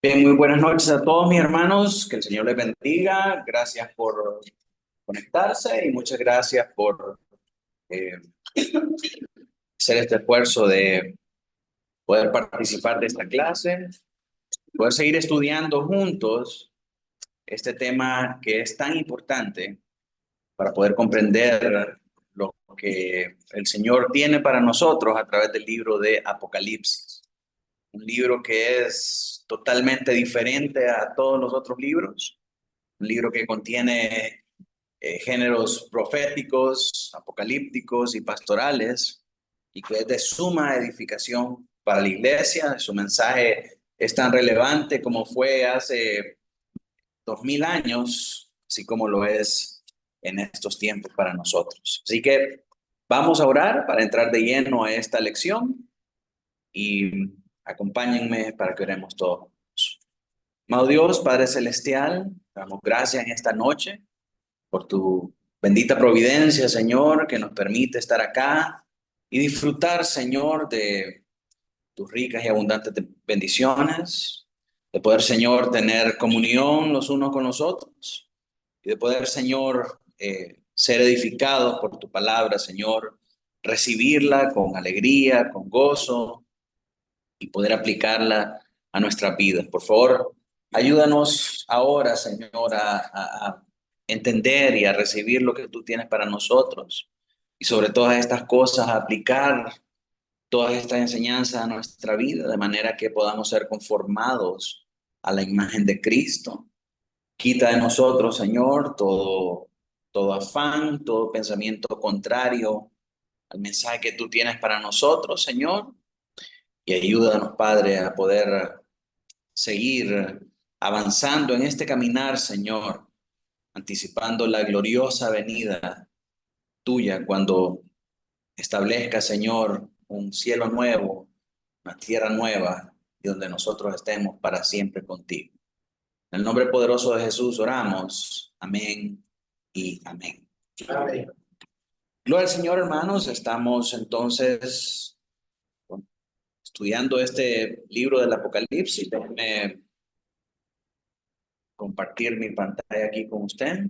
Bien, muy buenas noches a todos mis hermanos, que el Señor les bendiga, gracias por conectarse y muchas gracias por eh, hacer este esfuerzo de poder participar de esta clase, poder seguir estudiando juntos este tema que es tan importante para poder comprender lo que el Señor tiene para nosotros a través del libro de Apocalipsis, un libro que es totalmente diferente a todos los otros libros, un libro que contiene géneros proféticos, apocalípticos y pastorales, y que es de suma edificación para la iglesia. Su mensaje es tan relevante como fue hace 2000 años, así como lo es en estos tiempos para nosotros. Así que vamos a orar para entrar de lleno a esta lección y acompáñenme para que oremos todos. Amado Dios, Padre Celestial, damos gracias en esta noche por tu bendita providencia, Señor, que nos permite estar acá y disfrutar, Señor, de tus ricas y abundantes bendiciones, de poder, Señor, tener comunión los unos con los otros y de poder, Señor, ser edificados por tu palabra, Señor, recibirla con alegría, con gozo y poder aplicarla a nuestra vida. Por favor, ayúdanos ahora, Señor, a entender y a recibir lo que tú tienes para nosotros. Y sobre todas estas cosas, a aplicar todas estas enseñanzas a nuestra vida, de manera que podamos ser conformados a la imagen de Cristo. Quita de nosotros, Señor, todo afán, todo pensamiento contrario al mensaje que tú tienes para nosotros, Señor. Y ayúdanos, Padre, a poder seguir avanzando en este caminar, Señor, anticipando la gloriosa venida tuya cuando establezca, Señor, un cielo nuevo, una tierra nueva y donde nosotros estemos para siempre contigo. En el nombre poderoso de Jesús oramos. Amén y amén. Amén. Gloria al Señor, hermanos. Estamos entonces estudiando este libro del Apocalipsis. Déjenme compartir mi pantalla aquí con usted.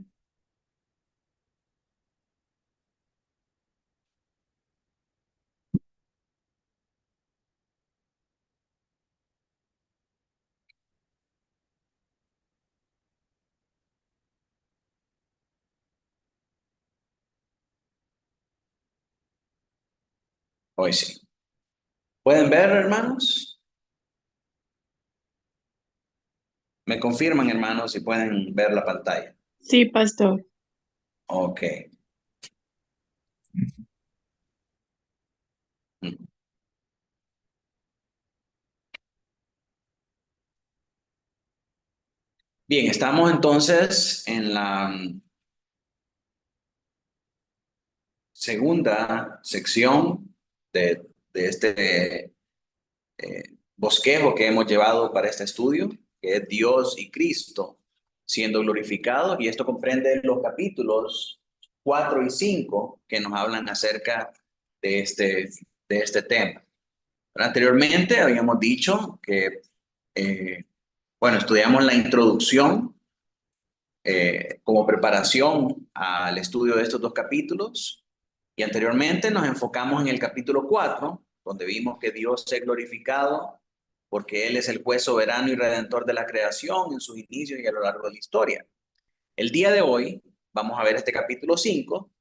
Hoy sí. ¿Pueden ver, hermanos? Me confirman, hermanos, si pueden ver la pantalla. Sí, pastor. Ok. Bien, estamos entonces en la segunda sección de este bosquejo que hemos llevado para este estudio, que es Dios y Cristo siendo glorificados, y esto comprende los capítulos 4 y 5 que nos hablan acerca de este tema. Anteriormente habíamos dicho que, eh, bueno, estudiamos la introducción como preparación al estudio de estos dos capítulos, y anteriormente nos enfocamos en el capítulo 4 donde vimos que Dios es glorificado porque Él es el juez soberano y redentor de la creación en sus inicios y a lo largo de la historia. El día de hoy vamos a ver este capítulo 5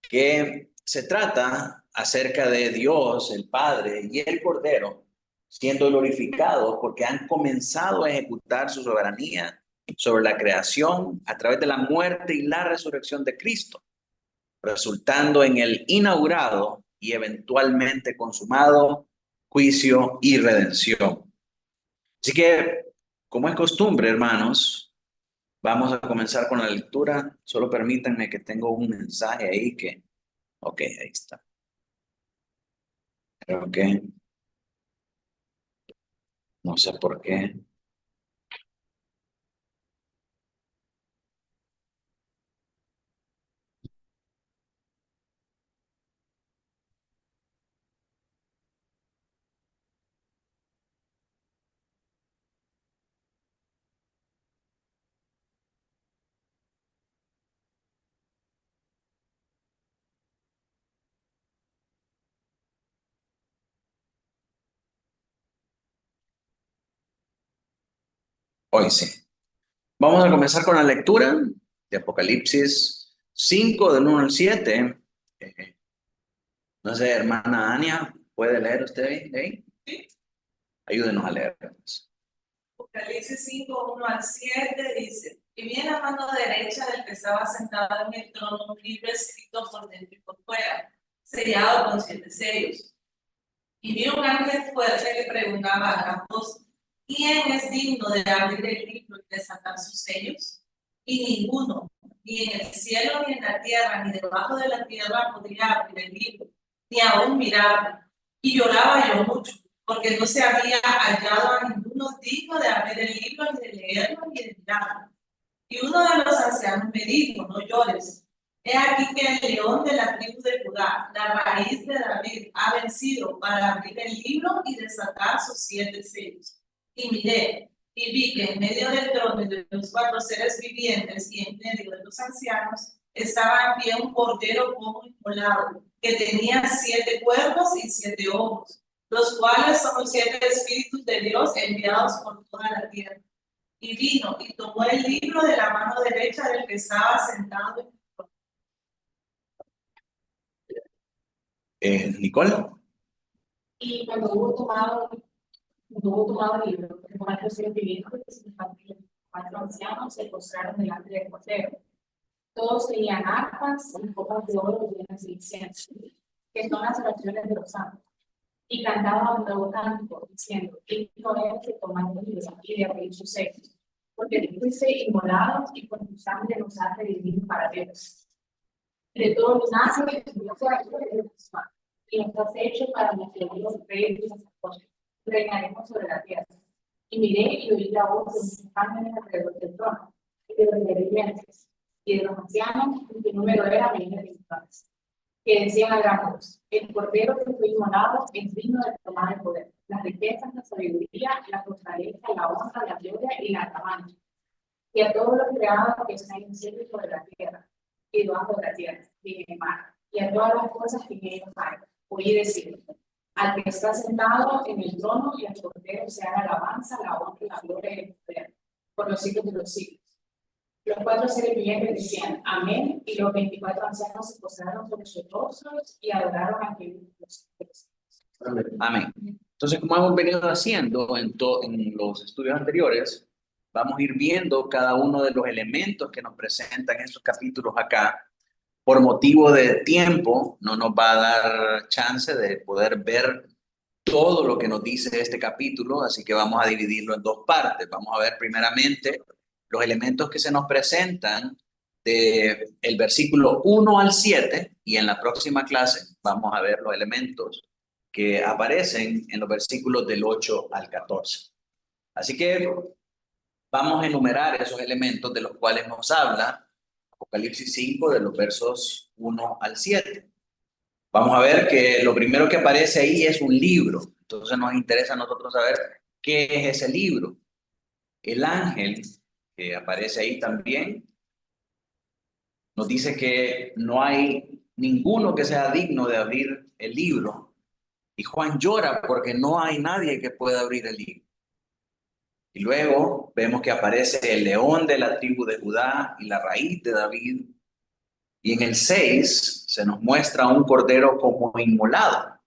que se trata acerca de Dios, el Padre y el Cordero siendo glorificados porque han comenzado a ejecutar su soberanía sobre la creación a través de la muerte y la resurrección de Cristo, resultando en el inaugurado y eventualmente consumado juicio y redención. Así que, como es costumbre, hermanos, vamos a comenzar con la lectura. Solo permítanme que tengo un mensaje ahí que, ok, ahí está. Creo que, no sé por qué. Hoy sí. Vamos a comenzar con la lectura de Apocalipsis 5 del 1 al 7. Eh, no sé, hermana Ania, ¿puede leer usted ahí? Sí. Ayúdenos a leer, pues. Apocalipsis 5, 1 al 7 dice: Y vi en la mano derecha del que estaba sentado en el trono un libro escrito por dentro y por fuera, sellado con 7 sellos. Y vi un ángel fuerte que preguntaba a gran voz: ¿Quién es digno de abrir el libro y desatar sus sellos? Y ninguno, ni en el cielo, ni en la tierra, ni debajo de la tierra, podía abrir el libro, ni aún mirarlo. Y lloraba yo mucho, porque no se había hallado a ninguno digno de abrir el libro, ni de leerlo, ni de mirarlo. Y uno de los ancianos me dijo: No llores. He aquí que el león de la tribu de Judá, la raíz de David, ha vencido para abrir el libro y desatar sus 7 sellos. Y miré, y vi que en medio del trono y de los 4 seres vivientes y en medio de los ancianos estaba en pie un cordero como inmolado, que tenía 7 cuernos y 7 ojos, los cuales son los 7 espíritus de Dios enviados por toda la tierra. Y vino y tomó el libro de la mano derecha del que estaba sentado en el trono. Nicole. Y cuando hubo tomado el libro, los 4 seres vivientes y los 4 ancianos se postraron delante del cordero. Todos tenían arpas y copas de oro llenas de incienso, que son las oraciones de los santos. Y cantaban un nuevo cántico, diciendo: Digno es de tomar el libro y de abrir sus sellos, porque tú fuiste inmolado y con tu sangre nos has redimido para Dios. De todos los naces, Dios se ha hecho de tus manos, y nos has hecho para nuestro Dios reyes y sacerdotes. Reinaremos sobre la tierra. Y miré y oí la voz de muchos ángeles alrededor del trono, y de los vivientes, y de los ancianos, cuyo número era miles de millones, que decían a gran voz: El cordero que fue inmolado es digno de tomar el poder, las riquezas, la sabiduría, la fortaleza, la honra, la gloria y la alabanza. Y a todos los creados que están en el cielo y sobre la tierra, y debajo de la tierra, y en el mar, y a todas las cosas que en ellos hay, oí decir: Al que está sentado en el trono y al cordero sea la alabanza, la honra, la gloria y el poder, por los siglos de los siglos. Los 4 seres vivientes decían: Amén, y los 24 ancianos se postraron sobre sus rostros y adoraron a aquel de los cielos. Amén. Entonces, como hemos venido haciendo en los estudios anteriores, vamos a ir viendo cada uno de los elementos que nos presentan estos capítulos acá. Por motivo de tiempo, no nos va a dar chance de poder ver todo lo que nos dice este capítulo, así que vamos a dividirlo en 2 partes. Vamos a ver primeramente los elementos que se nos presentan de el versículo 1 al 7, y en la próxima clase vamos a ver los elementos que aparecen en los versículos del 8 al 14. Así que vamos a enumerar esos elementos de los cuales nos habla Apocalipsis 5, de los versos 1 al 7. Vamos a ver que lo primero que aparece ahí es un libro. Entonces nos interesa a nosotros saber qué es ese libro. El ángel que aparece ahí también nos dice que no hay ninguno que sea digno de abrir el libro. Y Juan llora porque no hay nadie que pueda abrir el libro. Y luego vemos que aparece el león de la tribu de Judá y la raíz de David. Y en el 6 se nos muestra un cordero como inmolado.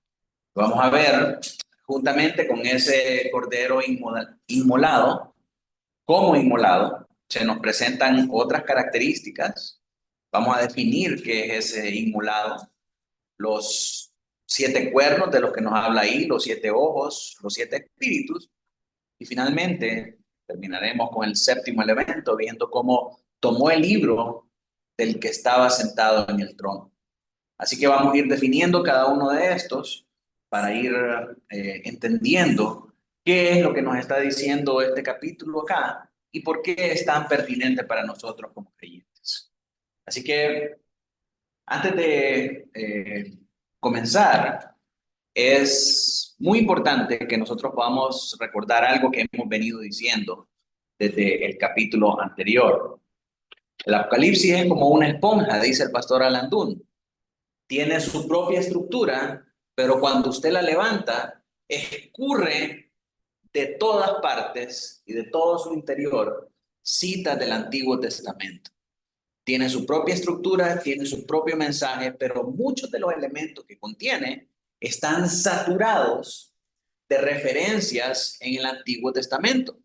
Vamos a ver juntamente con ese cordero inmolado, como inmolado, se nos presentan otras características. Vamos a definir qué es ese inmolado. Los 7 cuernos de los que nos habla ahí, los 7 ojos, los 7 espíritus. Y finalmente terminaremos con el 7º elemento, viendo cómo tomó el libro del que estaba sentado en el trono. Así que vamos a ir definiendo cada uno de estos para ir entendiendo qué es lo que nos está diciendo este capítulo acá y por qué es tan pertinente para nosotros como creyentes. Así que antes de comenzar, es muy importante que nosotros podamos recordar algo que hemos venido diciendo desde el capítulo anterior. El Apocalipsis es como una esponja, dice el pastor Alandún. Tiene su propia estructura, pero cuando usted la levanta, escurre de todas partes y de todo su interior citas del Antiguo Testamento. Tiene su propia estructura, tiene su propio mensaje, pero muchos de los elementos que contiene están saturados de referencias en el Antiguo Testamento.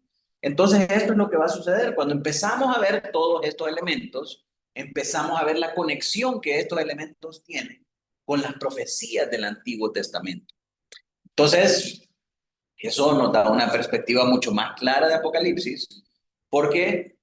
Entonces, esto es lo que va a suceder. Cuando empezamos a ver todos estos elementos, empezamos a ver la conexión que estos elementos tienen con las profecías del Antiguo Testamento. Entonces, eso nos da una perspectiva mucho más clara de Apocalipsis, porque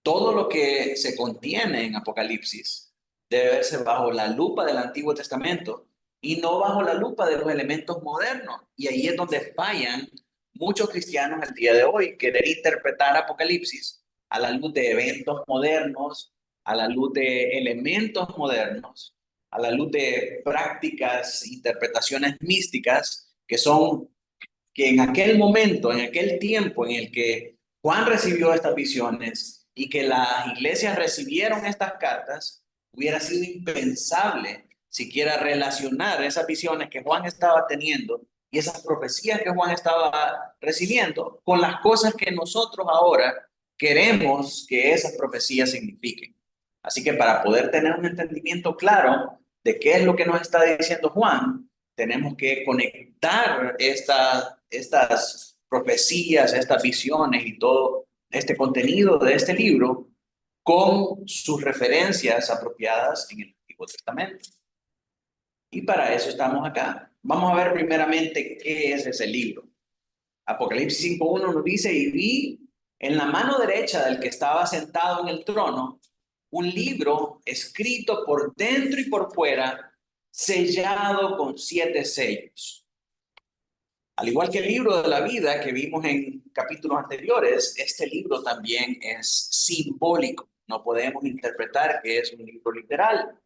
todo lo que se contiene en Apocalipsis debe verse bajo la lupa del Antiguo Testamento y no bajo la lupa de los elementos modernos. Y ahí es donde fallan muchos cristianos el día de hoy, querer interpretar Apocalipsis a la luz de eventos modernos, a la luz de elementos modernos, a la luz de prácticas, interpretaciones místicas que en aquel momento, en aquel tiempo en el que Juan recibió estas visiones y que las iglesias recibieron estas cartas, hubiera sido impensable siquiera relacionar esas visiones que Juan estaba teniendo y esas profecías que Juan estaba recibiendo con las cosas que nosotros ahora queremos que esas profecías signifiquen. Así que para poder tener un entendimiento claro de qué es lo que nos está diciendo Juan, tenemos que conectar estas profecías, estas visiones y todo este contenido de este libro con sus referencias apropiadas en el Antiguo Testamento. Y para eso estamos acá. Vamos a ver primeramente qué es ese libro. Apocalipsis 5:1 nos dice, y vi en la mano derecha del que estaba sentado en el trono un libro escrito por dentro y por fuera, sellado con 7 sellos. Al igual que el libro de la vida que vimos en capítulos anteriores, este libro también es simbólico. No podemos interpretar que es un libro literal.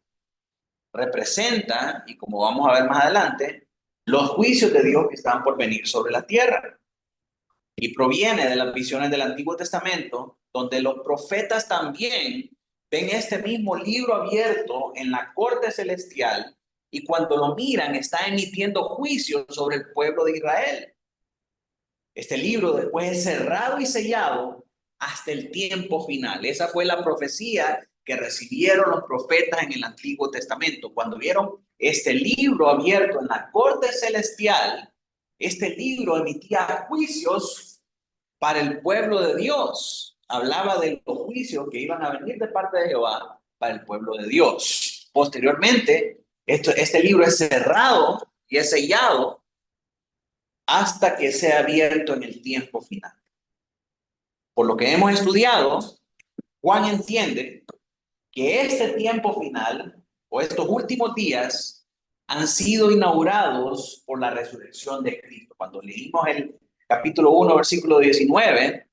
Representa, y como vamos a ver más adelante, los juicios de Dios que están por venir sobre la tierra. Y proviene de las visiones del Antiguo Testamento, donde los profetas también ven este mismo libro abierto en la corte celestial y cuando lo miran está emitiendo juicios sobre el pueblo de Israel. Este libro después es cerrado y sellado hasta el tiempo final. Esa fue la profecía que recibieron los profetas en el Antiguo Testamento. Cuando vieron este libro abierto en la corte celestial, este libro emitía juicios para el pueblo de Dios. Hablaba de los juicios que iban a venir de parte de Jehová para el pueblo de Dios. Posteriormente, este libro es cerrado y es sellado hasta que sea abierto en el tiempo final. Por lo que hemos estudiado, Juan entiende que este tiempo final o estos últimos días han sido inaugurados por la resurrección de Cristo. Cuando leímos el capítulo 1, versículo 19,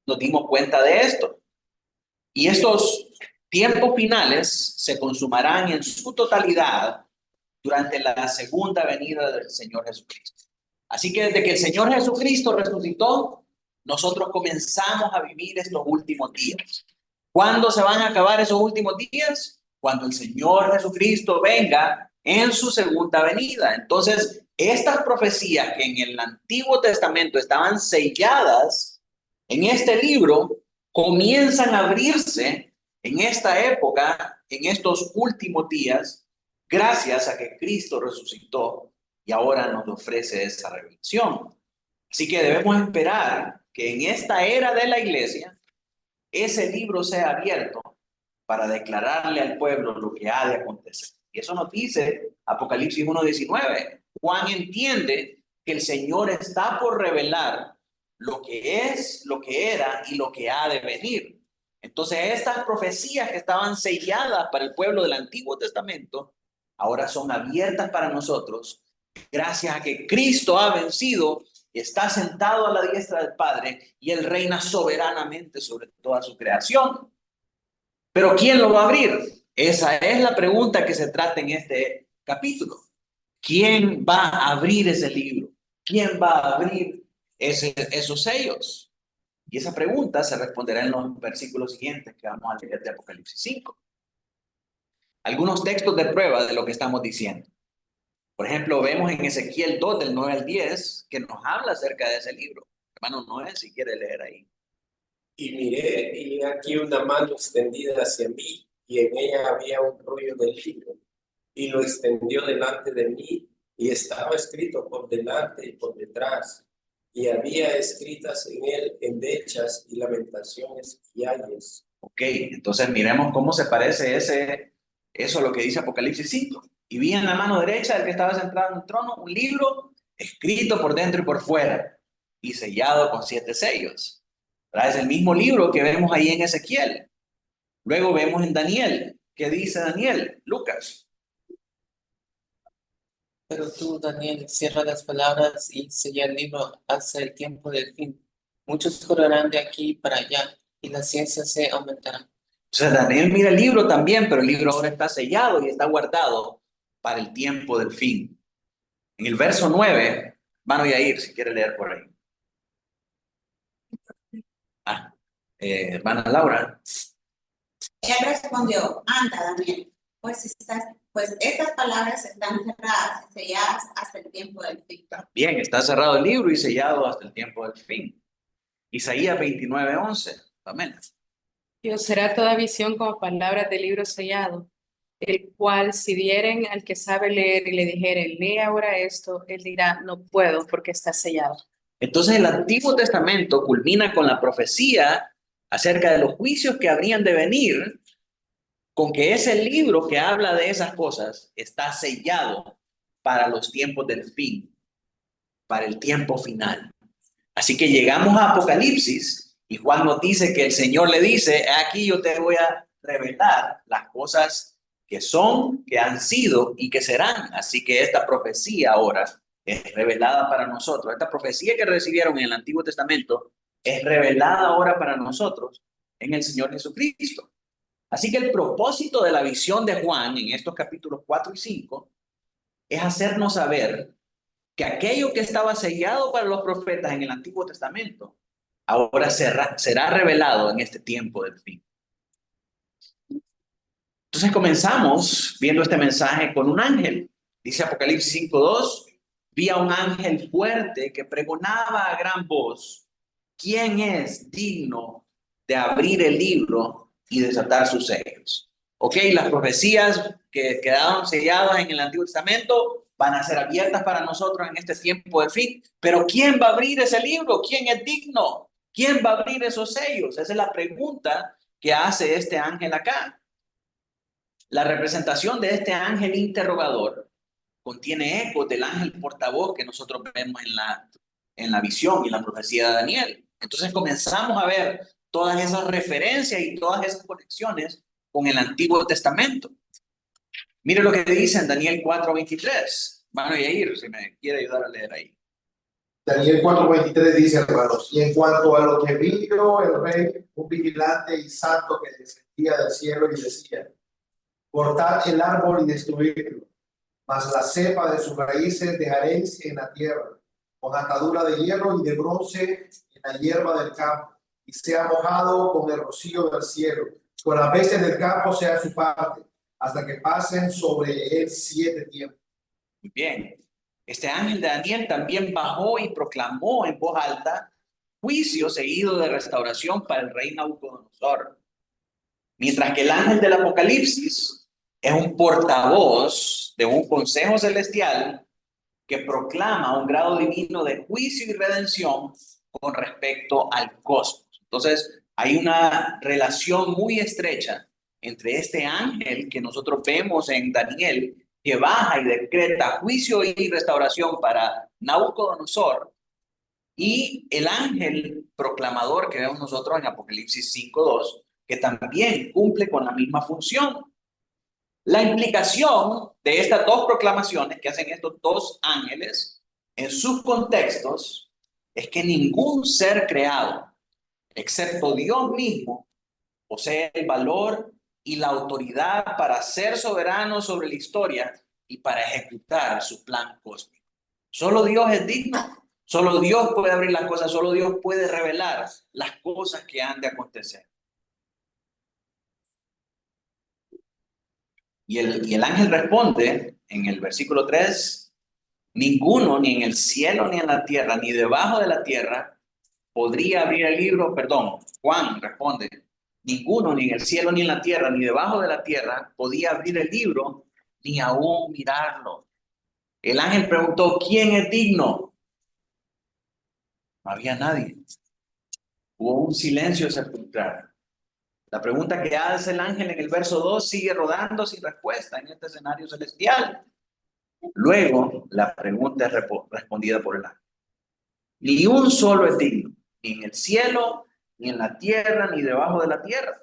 nos dimos cuenta de esto. Y estos tiempos finales se consumarán en su totalidad durante la segunda venida del Señor Jesucristo. Así que desde que el Señor Jesucristo resucitó, nosotros comenzamos a vivir estos últimos días. ¿Cuándo se van a acabar esos últimos días? Cuando el Señor Jesucristo venga en su segunda venida. Entonces, estas profecías que en el Antiguo Testamento estaban selladas en este libro, comienzan a abrirse en esta época, en estos últimos días, gracias a que Cristo resucitó y ahora nos ofrece esa revelación. Así que debemos esperar que en esta era de la iglesia, ese libro sea abierto para declararle al pueblo lo que ha de acontecer. Y eso nos dice Apocalipsis 1:19. Juan entiende que el Señor está por revelar lo que es, lo que era y lo que ha de venir. Entonces, estas profecías que estaban selladas para el pueblo del Antiguo Testamento, ahora son abiertas para nosotros, gracias a que Cristo ha vencido, está sentado a la diestra del Padre y Él reina soberanamente sobre toda su creación. Pero ¿quién lo va a abrir? Esa es la pregunta que se trata en este capítulo. ¿Quién va a abrir ese libro? ¿Quién va a abrir esos sellos? Y esa pregunta se responderá en los versículos siguientes que vamos a leer de Apocalipsis 5. Algunos textos de prueba de lo que estamos diciendo. Por ejemplo, vemos en Ezequiel 2, del 9 al 10, que nos habla acerca de ese libro. Hermano Noé, si quiere leer ahí. Y miré, y he aquí una mano extendida hacia mí, y en ella había un rollo de libro, y lo extendió delante de mí, y estaba escrito por delante y por detrás, y había escritas en él endechas y lamentaciones y ayes. Ok, entonces miremos cómo se parece eso a lo que dice Apocalipsis 5. Y vi en la mano derecha del que estaba sentado en el trono un libro escrito por dentro y por fuera y sellado con 7 sellos. ¿Verdad? Es el mismo libro que vemos ahí en Ezequiel. Luego vemos en Daniel. ¿Qué dice Daniel? Lucas. Pero tú, Daniel, cierra las palabras y sella el libro hasta el tiempo del fin. Muchos correrán de aquí para allá y la ciencia se aumentará. O sea, Daniel mira el libro también, pero el libro ahora está sellado y está guardado para el tiempo del fin. En el verso 9, van a ir si quiere leer por ahí. Hermana Laura. Él respondió, anda, Daniel, pues estas palabras están cerradas y selladas hasta el tiempo del fin. Bien, está cerrado el libro y sellado hasta el tiempo del fin. Isaías 29:11. Amén. Y os será toda visión como palabras de libro sellado, el cual si dieren al que sabe leer y le dijeren, lee ahora esto, él dirá, no puedo porque está sellado. Entonces el Antiguo Testamento culmina con la profecía acerca de los juicios que habrían de venir, con que ese libro que habla de esas cosas está sellado para los tiempos del fin, para el tiempo final. Así que llegamos a Apocalipsis y Juan nos dice que el Señor le dice, aquí yo te voy a revelar las cosas que son, que han sido y que serán. Así que esta profecía ahora es revelada para nosotros. Esta profecía que recibieron en el Antiguo Testamento es revelada ahora para nosotros en el Señor Jesucristo. Así que el propósito de la visión de Juan en estos capítulos 4 y 5 es hacernos saber que aquello que estaba sellado para los profetas en el Antiguo Testamento ahora será revelado en este tiempo del fin. Entonces comenzamos viendo este mensaje con un ángel. Dice Apocalipsis 5:2, vi a un ángel fuerte que pregonaba a gran voz, ¿quién es digno de abrir el libro y desatar sus sellos? Ok, las profecías que quedaron selladas en el Antiguo Testamento van a ser abiertas para nosotros en este tiempo de fin. Pero ¿quién va a abrir ese libro? ¿Quién es digno? ¿Quién va a abrir esos sellos? Esa es la pregunta que hace este ángel acá. La representación de este ángel interrogador contiene ecos del ángel portavoz que nosotros vemos en la visión y en la profecía de Daniel. Entonces comenzamos a ver todas esas referencias y todas esas conexiones con el Antiguo Testamento. Mire lo que dice en Daniel 4:23. Mano Yair, si me quiere ayudar a leer ahí. Daniel 4:23 dice, hermanos, y en cuanto a lo que vio el rey, un vigilante y santo que descendía del cielo y decía, cortad el árbol y destruidlo, mas la cepa de sus raíces dejaréis en la tierra, con atadura de hierro y de bronce en la hierba del campo, y sea mojado con el rocío del cielo, con las bestias del campo sea su parte, hasta que pasen sobre él 7 tiempos. Muy bien. Este ángel de Daniel también bajó y proclamó en voz alta juicio seguido de restauración para el rey Nabucodonosor. Mientras que el ángel del Apocalipsis es un portavoz de un consejo celestial que proclama un grado divino de juicio y redención con respecto al cosmos. Entonces, hay una relación muy estrecha entre este ángel que nosotros vemos en Daniel, que baja y decreta juicio y restauración para Nabucodonosor, y el ángel proclamador que vemos nosotros en Apocalipsis 5:2, que también cumple con la misma función. La implicación de estas dos proclamaciones que hacen estos dos ángeles en sus contextos es que ningún ser creado, excepto Dios mismo, posee el valor y la autoridad para ser soberano sobre la historia y para ejecutar su plan cósmico. Solo Dios es digno, solo Dios puede abrir las cosas, solo Dios puede revelar las cosas que han de acontecer. Y el ángel responde en el versículo 3 Ninguno, ni en el cielo, ni en la tierra, ni debajo de la tierra, podría abrir el libro, perdón, Juan responde, ninguno, ni en el cielo, ni en la tierra, ni debajo de la tierra, podía abrir el libro, ni aún mirarlo. El ángel preguntó, ¿quién es digno? No había nadie. Hubo un silencio sepulcral. La pregunta que hace el ángel en el verso 2 sigue rodando sin respuesta en este escenario celestial. Luego, la pregunta es respondida por el ángel. Ni un solo es digno, ni en el cielo, ni en la tierra, ni debajo de la tierra.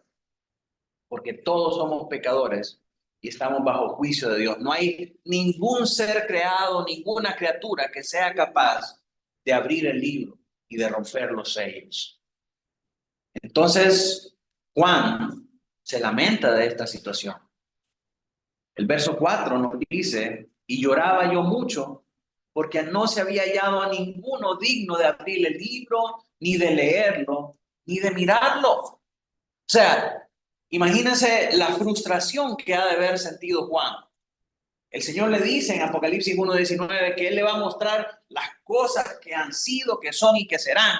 Porque todos somos pecadores y estamos bajo juicio de Dios. No hay ningún ser creado, ninguna criatura que sea capaz de abrir el libro y de romper los sellos. Entonces, Juan se lamenta de esta situación. El verso 4 nos dice, y lloraba yo mucho, porque no se había hallado a ninguno digno de abrir el libro, ni de leerlo, ni de mirarlo. O sea, imagínense la frustración que ha de haber sentido Juan. El Señor le dice en Apocalipsis 1:19 que Él le va a mostrar las cosas que han sido, que son y que serán.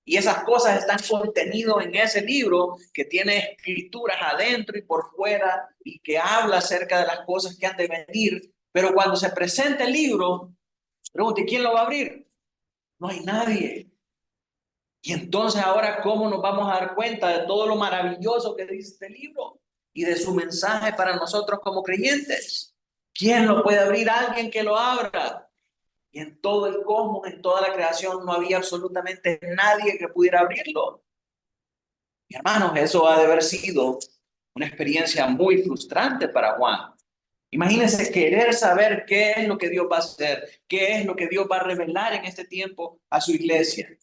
Y esas cosas están contenidas en ese libro que tiene escrituras adentro y por fuera y que habla acerca de las cosas que han de venir. Pero cuando se presenta el libro, pregunte, ¿quién lo va a abrir? No hay nadie. Y entonces ahora, ¿cómo nos vamos a dar cuenta de todo lo maravilloso que dice este libro y de su mensaje para nosotros como creyentes? ¿Quién lo puede abrir? Alguien que lo abra. Y en todo el cosmos, en toda la creación, no había absolutamente nadie que pudiera abrirlo. Mi hermanos, eso ha de haber sido una experiencia muy frustrante para Juan. Imagínense querer saber qué es lo que Dios va a hacer, qué es lo que Dios va a revelar en este tiempo a su iglesia.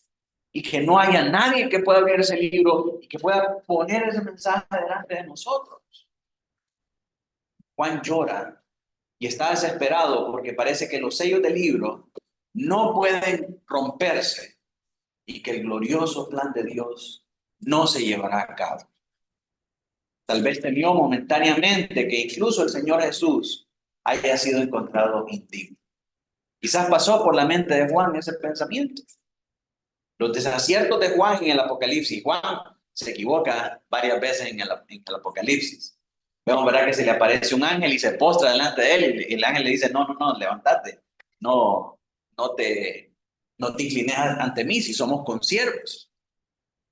Y que no haya nadie que pueda abrir ese libro y que pueda poner ese mensaje delante de nosotros. Juan llora y está desesperado porque parece que los sellos del libro no pueden romperse y que el glorioso plan de Dios no se llevará a cabo. Tal vez temió momentáneamente que incluso el Señor Jesús haya sido encontrado indigno. Quizás pasó por la mente de Juan ese pensamiento. Los desaciertos de Juan en el Apocalipsis. Juan se equivoca varias veces en el Apocalipsis. Vemos, ¿verdad? Que se le aparece un ángel y se postra delante de él y el ángel le dice, no, levántate. No te inclines ante mí si somos consiervos.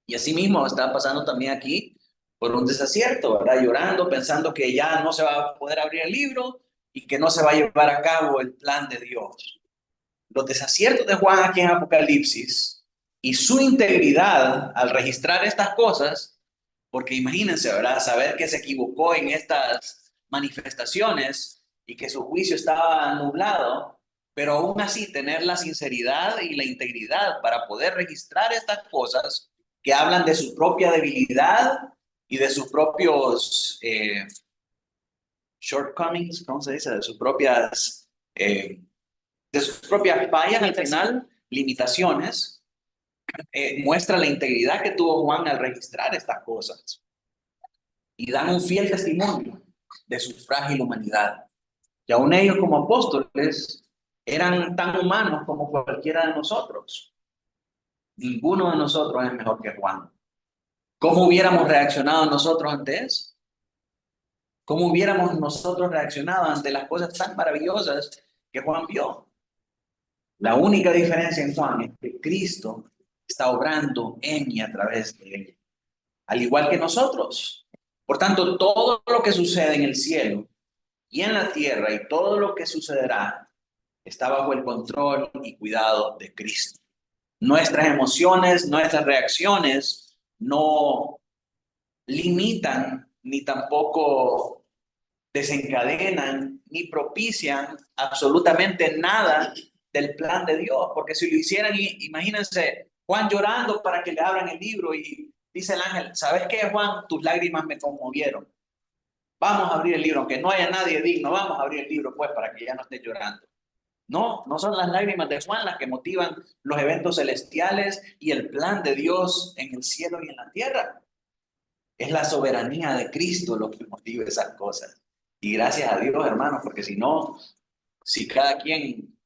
Y así mismo está pasando también aquí por un desacierto, ¿verdad? Llorando, pensando que ya no se va a poder abrir el libro y que no se va a llevar a cabo el plan de Dios. Los desaciertos de Juan aquí en Apocalipsis y su integridad al registrar estas cosas, porque imagínense, ¿verdad? Saber que se equivocó en estas manifestaciones y que su juicio estaba nublado, pero aún así tener la sinceridad y la integridad para poder registrar estas cosas que hablan de su propia debilidad y de sus propios shortcomings, ¿cómo se dice? De sus propias fallas al final, limitaciones, muestra la integridad que tuvo Juan al registrar estas cosas y dan un fiel testimonio de su frágil humanidad. Y aún ellos como apóstoles eran tan humanos como cualquiera de nosotros. Ninguno de nosotros es mejor que Juan. ¿Cómo hubiéramos reaccionado nosotros ante eso? ¿Cómo hubiéramos nosotros reaccionado ante las cosas tan maravillosas que Juan vio? La única diferencia en Juan es que Cristo está obrando en y a través de él, al igual que nosotros. Por tanto, todo lo que sucede en el cielo y en la tierra y todo lo que sucederá está bajo el control y cuidado de Cristo. Nuestras emociones, nuestras reacciones no limitan ni tampoco desencadenan ni propician absolutamente nada del plan de Dios, porque si lo hicieran, imagínense Juan llorando para que le abran el libro y dice el ángel, ¿sabes qué, Juan? Tus lágrimas me conmovieron. Vamos a abrir el libro, aunque no haya nadie digno, vamos a abrir el libro pues para que ya no estés llorando. No son las lágrimas de Juan las que motivan los eventos celestiales y el plan de Dios en el cielo y en la tierra. Es la soberanía de Cristo lo que motiva esas cosas. Y gracias a Dios, hermanos, porque si no, si cada quien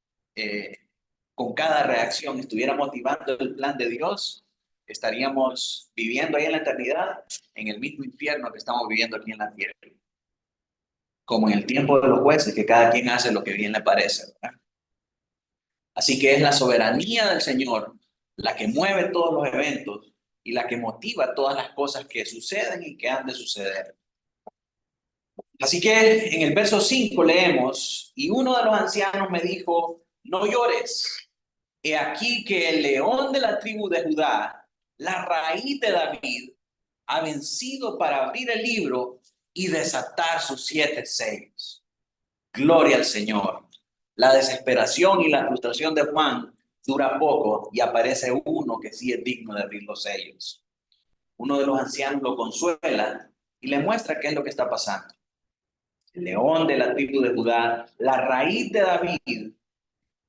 con cada reacción estuviera motivando el plan de Dios, estaríamos viviendo ahí en la eternidad, en el mismo infierno que estamos viviendo aquí en la tierra. Como en el tiempo de los jueces, que cada quien hace lo que bien le parece, ¿verdad? Así que es la soberanía del Señor la que mueve todos los eventos y la que motiva todas las cosas que suceden y que han de suceder. Así que en el verso 5 leemos, y uno de los ancianos me dijo, no llores, he aquí que el león de la tribu de Judá, la raíz de David, ha vencido para abrir el libro y desatar sus 7 sellos. Gloria al Señor. La desesperación y la frustración de Juan dura poco y aparece uno que sí es digno de abrir los sellos. Uno de los ancianos lo consuela y le muestra qué es lo que está pasando. El león de la tribu de Judá, la raíz de David,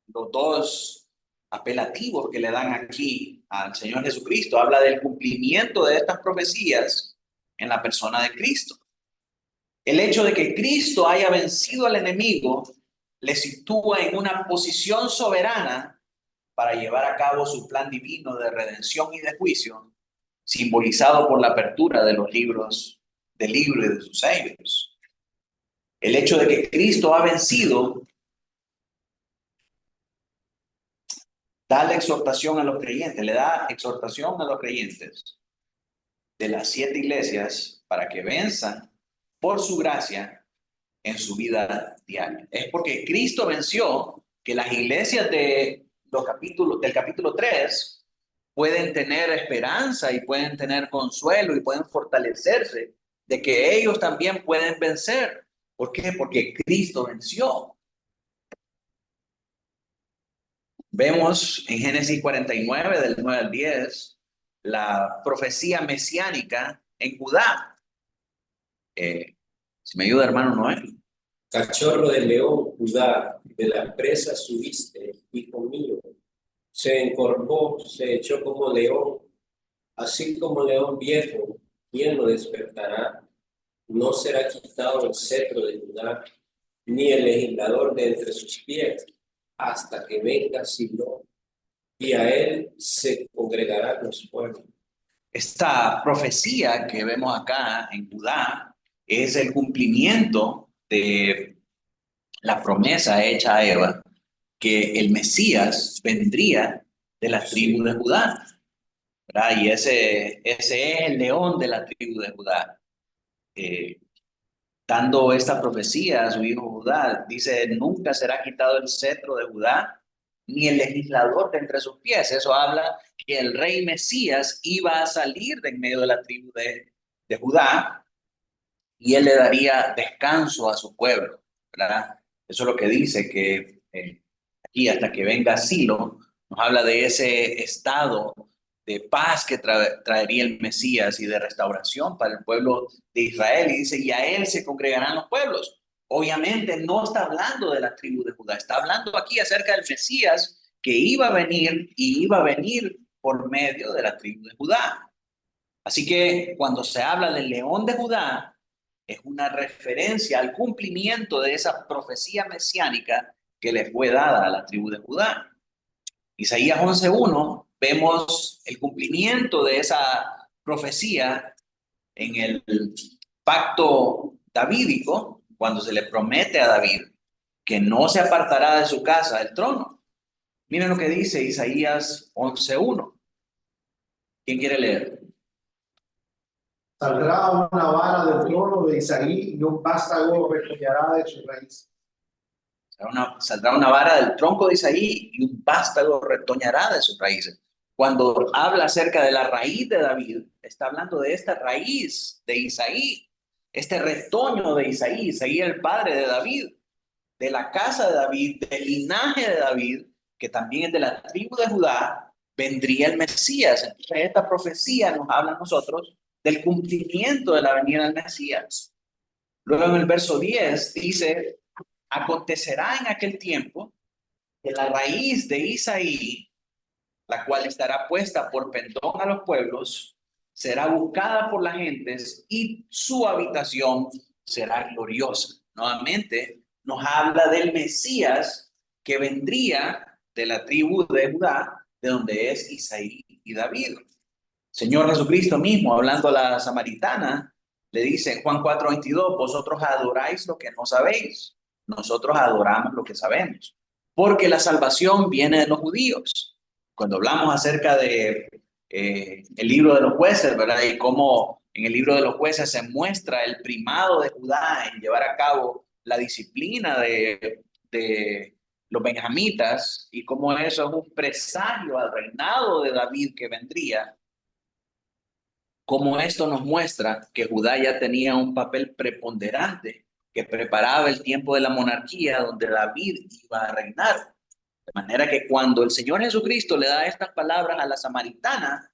los dos apelativos que le dan aquí al Señor Jesucristo, habla del cumplimiento de estas profecías en la persona de Cristo. El hecho de que Cristo haya vencido al enemigo le sitúa en una posición soberana para llevar a cabo su plan divino de redención y de juicio, simbolizado por la apertura de los libros del libro y de sus sellos. El hecho de que Cristo ha vencido da la exhortación a los creyentes, le da exhortación a los creyentes de las 7 iglesias para que venzan por su gracia en su vida diaria. Es porque Cristo venció que las iglesias del capítulo 3 pueden tener esperanza y pueden tener consuelo y pueden fortalecerse de que ellos también pueden vencer. ¿Por qué? Porque Cristo venció. Vemos en Génesis 49, del 9 al 10, la profecía mesiánica en Judá. Si me ayuda, hermano Noel. Cachorro de león, Judá, de la presa subiste, hijo mío. Se encorvó, se echó como león, así como león viejo, ¿quién lo despertará? No será quitado el cetro de Judá, ni el legislador de entre sus pies, hasta que venga Silo, y a él se congregarán los pueblos. Esta profecía que vemos acá en Judá es el cumplimiento de la promesa hecha a Eva que el Mesías vendría de la tribu de Judá, ¿verdad? Y ese es el león de la tribu de Judá. Dando esta profecía a su hijo Judá, dice, nunca será quitado el cetro de Judá, ni el legislador de entre sus pies. Eso habla que el rey Mesías iba a salir de en medio de la tribu de Judá y él le daría descanso a su pueblo, ¿verdad? Eso es lo que dice que aquí hasta que venga Silo, nos habla de ese estado de paz que traería el Mesías y de restauración para el pueblo de Israel. Y dice, y a él se congregarán los pueblos. Obviamente no está hablando de la tribu de Judá, está hablando aquí acerca del Mesías que iba a venir y iba a venir por medio de la tribu de Judá. Así que cuando se habla del león de Judá, es una referencia al cumplimiento de esa profecía mesiánica que le fue dada a la tribu de Judá. Isaías 11:1, vemos el cumplimiento de esa profecía en el pacto davídico, cuando se le promete a David que no se apartará de su casa el trono. Miren lo que dice Isaías 11:1. ¿Quién quiere leer? Saldrá una vara del trono de Isaí y un vástago retoñará de su raíz. Saldrá una vara del tronco de Isaí y un vástago retoñará de sus raíces. Cuando habla acerca de la raíz de David, está hablando de esta raíz de Isaí, este retoño de Isaí. Isaí era el padre de David, de la casa de David, del linaje de David, que también es de la tribu de Judá, vendría el Mesías. Entonces esta profecía nos habla a nosotros del cumplimiento de la venida del Mesías. Luego en el verso 10 dice, acontecerá en aquel tiempo que la raíz de Isaí, la cual estará puesta por pendón a los pueblos, será buscada por las gentes y su habitación será gloriosa. Nuevamente nos habla del Mesías que vendría de la tribu de Judá, de donde es Isaí y David. Señor Jesucristo mismo, hablando a la samaritana, le dice en Juan 4:22, vosotros adoráis lo que no sabéis, nosotros adoramos lo que sabemos, porque la salvación viene de los judíos. Cuando hablamos acerca de el libro de los jueces, ¿verdad? Y cómo en el libro de los jueces se muestra el primado de Judá en llevar a cabo la disciplina de los benjamitas, y cómo eso es un presagio al reinado de David que vendría. Como esto nos muestra que Judá ya tenía un papel preponderante que preparaba el tiempo de la monarquía donde David iba a reinar. De manera que cuando el Señor Jesucristo le da estas palabras a la samaritana,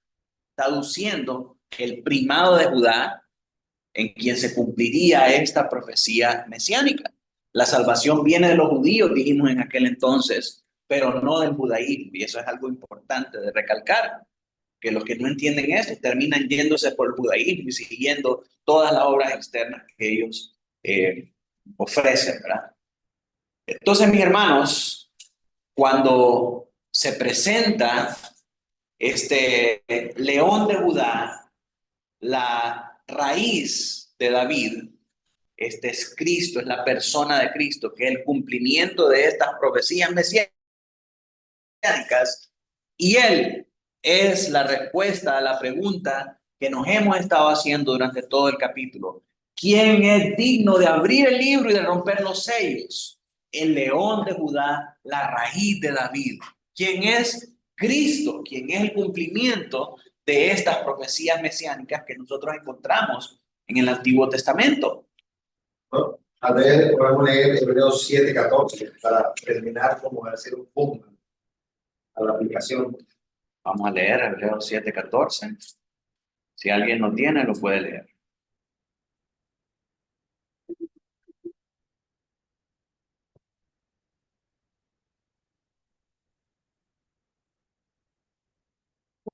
está aduciendo el primado de Judá en quien se cumpliría esta profecía mesiánica. La salvación viene de los judíos, dijimos en aquel entonces, pero no del judaísmo, y eso es algo importante de recalcar, que los que no entienden esto terminan yéndose por el judaísmo y siguiendo todas las obras externas que ellos ofrecen, ¿verdad? Entonces, mis hermanos, cuando se presenta este león de Judá, la raíz de David, este es Cristo, es la persona de Cristo, que es el cumplimiento de estas profecías mesiánicas, y él es la respuesta a la pregunta que nos hemos estado haciendo durante todo el capítulo. ¿Quién es digno de abrir el libro y de romper los sellos? El león de Judá, la raíz de David. ¿Quién es Cristo? ¿Quién es el cumplimiento de estas profecías mesiánicas que nosotros encontramos en el Antiguo Testamento? ¿No? A ver, podemos leer Hebreos 7:14 para terminar como hacer un punto a la aplicación. Vamos a leer Hebreos 7:14. Si alguien no tiene, lo puede leer.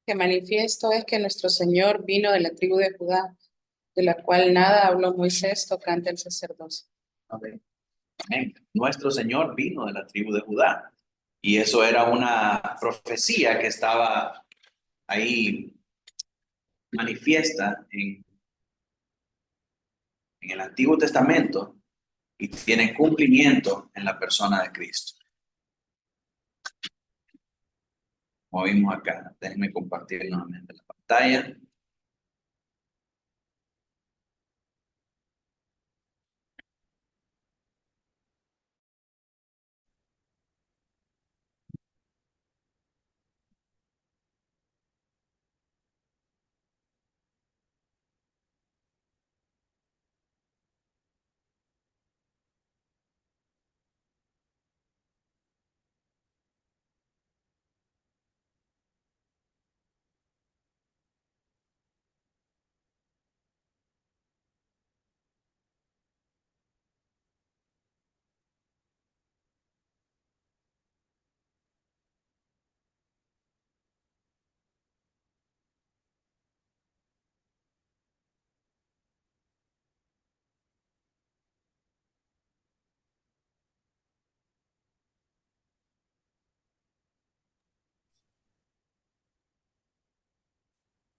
Que manifiesto es que nuestro Señor vino de la tribu de Judá, de la cual nada habló Moisés tocante al sacerdocio. Amén. Amén. Nuestro Señor vino de la tribu de Judá. Y eso era una profecía que estaba ahí manifiesta en el Antiguo Testamento y tiene cumplimiento en la persona de Cristo. Como vimos acá, déjenme compartir nuevamente la pantalla.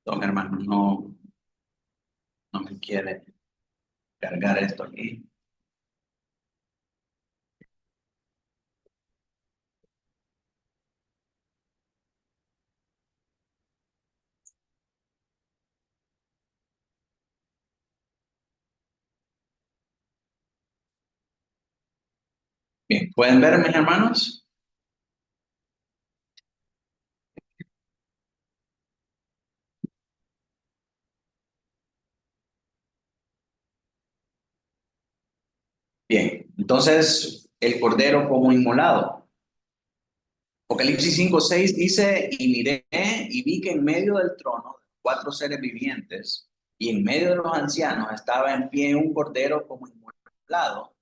Don hermano, no me quiere cargar esto aquí. Bien, ¿pueden ver, mis hermanos? Bien, entonces el cordero como inmolado. Apocalipsis 5:6 dice, y miré y vi que en medio del trono, 4 seres vivientes, y en medio de los ancianos estaba en pie un cordero como inmolado,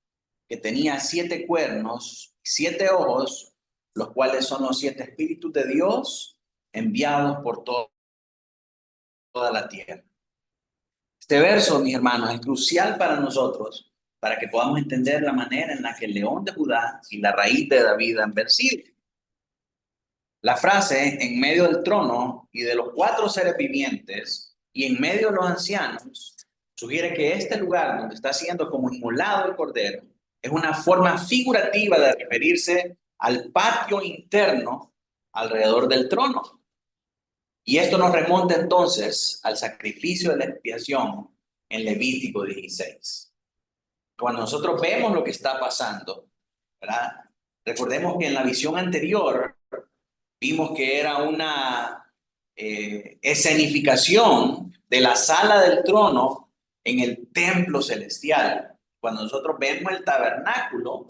que tenía 7 cuernos, 7 ojos, los cuales son los 7 espíritus de Dios enviados por toda la tierra. Este verso, mis hermanos, es crucial para nosotros, para que podamos entender la manera en la que el león de Judá y la raíz de David han vencido. La frase en medio del trono y de los 4 seres vivientes y en medio de los ancianos sugiere que este lugar donde está siendo como inmolado el cordero es una forma figurativa de referirse al patio interno alrededor del trono. Y esto nos remonta entonces al sacrificio de la expiación en Levítico 16. Cuando nosotros vemos lo que está pasando, ¿verdad? Recordemos que en la visión anterior vimos que era una escenificación de la sala del trono en el templo celestial. Cuando nosotros vemos el tabernáculo,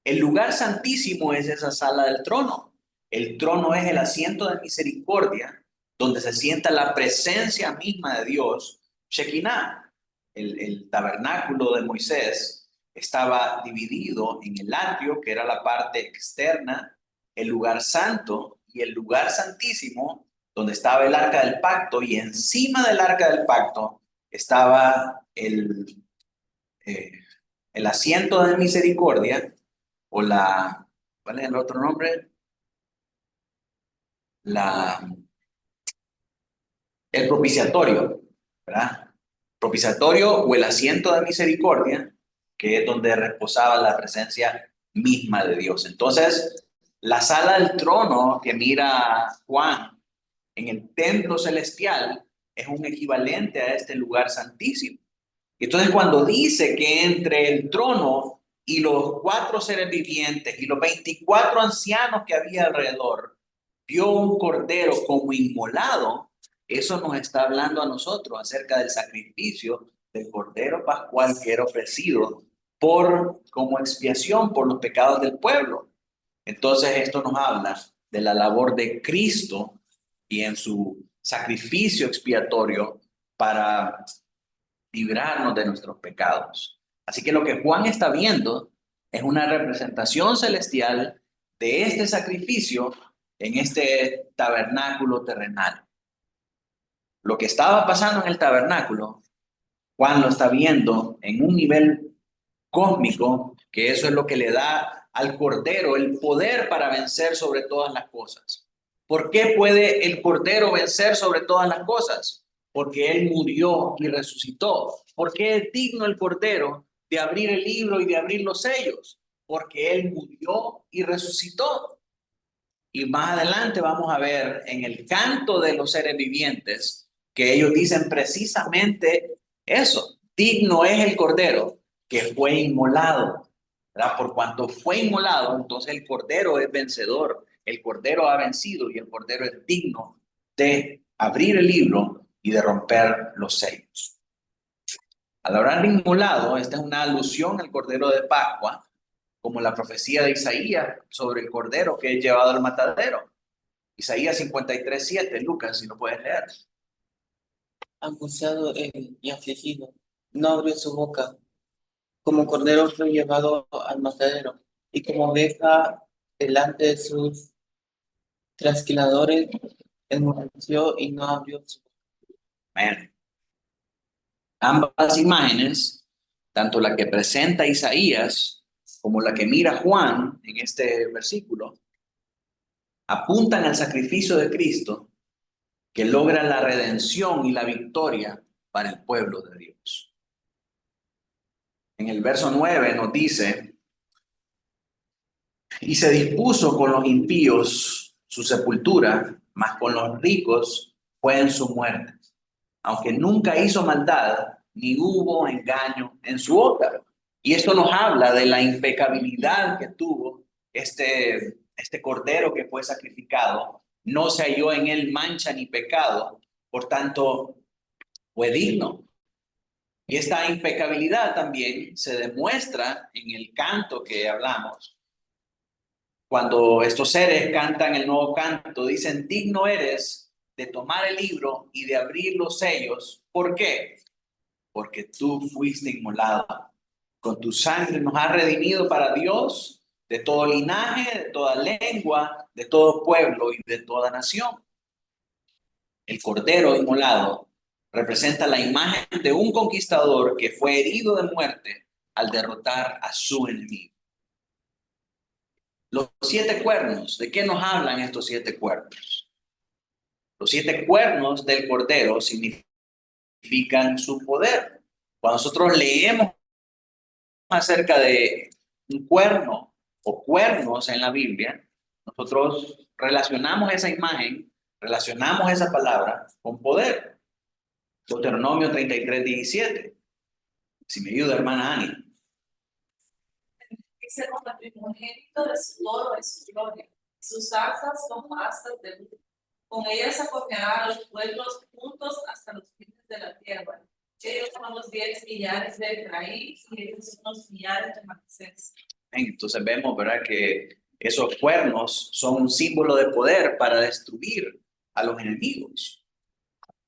el lugar santísimo es esa sala del trono. El trono es el asiento de misericordia, donde se sienta la presencia misma de Dios, Shekinah. El tabernáculo de Moisés estaba dividido en el atrio, que era la parte externa, el lugar santo y el lugar santísimo, donde estaba el arca del pacto, y encima del arca del pacto estaba el asiento de misericordia, o ¿cuál es el otro nombre? El propiciatorio, ¿verdad? Propiciatorio o el asiento de misericordia, que es donde reposaba la presencia misma de Dios. Entonces, la sala del trono que mira Juan en el templo celestial es un equivalente a este lugar santísimo. Entonces, cuando dice que entre el trono y los 4 seres vivientes y los 24 ancianos que había alrededor, vio un cordero como inmolado, eso nos está hablando a nosotros acerca del sacrificio del cordero pascual que era ofrecido como expiación por los pecados del pueblo. Entonces esto nos habla de la labor de Cristo y en su sacrificio expiatorio para librarnos de nuestros pecados. Así que lo que Juan está viendo es una representación celestial de este sacrificio en este tabernáculo terrenal. Lo que estaba pasando en el tabernáculo, Juan lo está viendo en un nivel cósmico, que eso es lo que le da al Cordero el poder para vencer sobre todas las cosas. ¿Por qué puede el Cordero vencer sobre todas las cosas? Porque Él murió y resucitó. ¿Por qué es digno el Cordero de abrir el libro y de abrir los sellos? Porque Él murió y resucitó. Y más adelante vamos a ver en el canto de los seres vivientes que ellos dicen precisamente eso. Digno es el Cordero que fue inmolado, ¿verdad? Por cuanto fue inmolado, entonces el Cordero es vencedor. El Cordero ha vencido y el Cordero es digno de abrir el libro y de romper los sellos. Al hablar de inmolado, esta es una alusión al Cordero de Pascua, como la profecía de Isaías sobre el Cordero que es llevado al matadero. Isaías 53:7, Lucas, si lo puedes leer. Angustiado él y afligido, no abrió su boca. Como cordero fue llevado al matadero, y como oveja delante de sus trasquiladores, enmudeció y no abrió su boca. Amén. Ambas imágenes, tanto la que presenta Isaías como la que mira Juan en este versículo, apuntan al sacrificio de Cristo que logra la redención y la victoria para el pueblo de Dios. En el verso 9 nos dice: y se dispuso con los impíos su sepultura, mas con los ricos fue en su muerte, aunque nunca hizo maldad, ni hubo engaño en su boca. Y esto nos habla de la impecabilidad que tuvo este cordero que fue sacrificado. No se halló en él mancha ni pecado, por tanto fue digno. Y esta impecabilidad también se demuestra en el canto que hablamos. Cuando estos seres cantan el nuevo canto, dicen: digno eres de tomar el libro y de abrir los sellos. ¿Por qué? Porque tú fuiste inmolado. Con tu sangre nos has redimido para Dios de todo linaje, de toda lengua, de todo pueblo y de toda nación. El cordero inmolado representa la imagen de un conquistador que fue herido de muerte al derrotar a su enemigo. Los 7 cuernos, ¿de qué nos hablan estos 7 cuernos? Los 7 cuernos del Cordero significan su poder. Cuando nosotros leemos acerca de un cuerno o cuernos en la Biblia, nosotros relacionamos esa imagen, relacionamos esa palabra con poder. Deuteronomio 33:17. Si me ayuda, hermana Ani. Dice, como el primogénito de su oro es su gloria, sus astas como astas de luz. Con ellas acogerá a los pueblos juntos hasta los fines de la tierra. Ellos son los 10 millares de Efraín y ellos son los millares de Manasés. Entonces vemos, ¿verdad?, que esos cuernos son un símbolo de poder para destruir a los enemigos.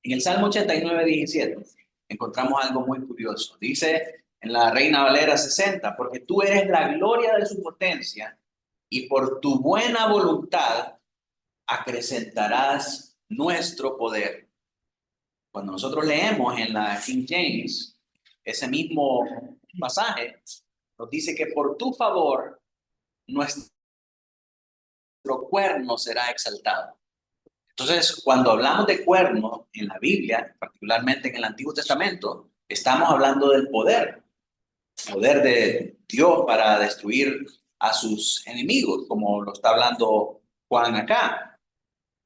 En el Salmo 89:17 encontramos algo muy curioso. Dice en la Reina Valera 60, porque tú eres la gloria de su potencia y por tu buena voluntad acrecentarás nuestro poder. Cuando nosotros leemos en la King James ese mismo pasaje, nos dice que por tu favor nuestro cuerno será exaltado. Entonces, cuando hablamos de cuerno en la Biblia, particularmente en el Antiguo Testamento, estamos hablando del poder de Dios para destruir a sus enemigos, como lo está hablando Juan acá.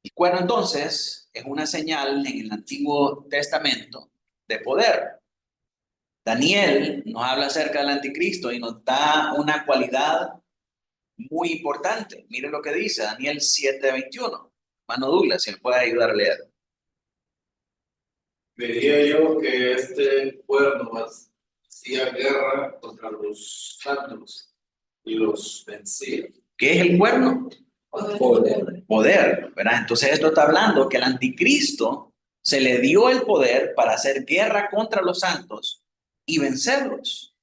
El cuerno entonces es una señal en el Antiguo Testamento de poder. Daniel nos habla acerca del anticristo y nos da una cualidad muy importante. Miren lo que dice Daniel 7:21. Hermano Douglas, si me puede ayudar a leer. Veía yo que este cuerno hacía guerra contra los santos y los vencía. ¿Qué es el cuerno? Poder, ¿verdad? Entonces esto está hablando que al anticristo se le dio el poder para hacer guerra contra los santos y vencerlos.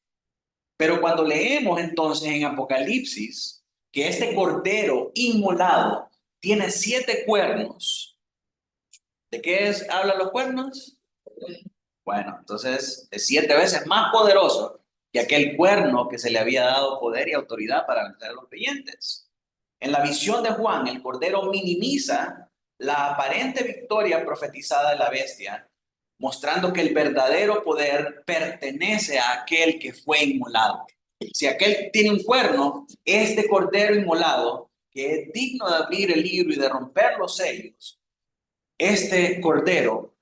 Pero cuando leemos entonces en Apocalipsis que este cordero inmolado tiene 7 cuernos, ¿de qué hablan los cuernos? Bueno, entonces es 7 veces más poderoso que aquel cuerno que se le había dado poder y autoridad para vencer a los creyentes. En la visión de Juan, el cordero minimiza la aparente victoria profetizada de la bestia, mostrando que el verdadero poder pertenece a aquel que fue inmolado. Si aquel tiene un cuerno, este cordero inmolado, que es digno de abrir el libro y de romper los sellos, este cordero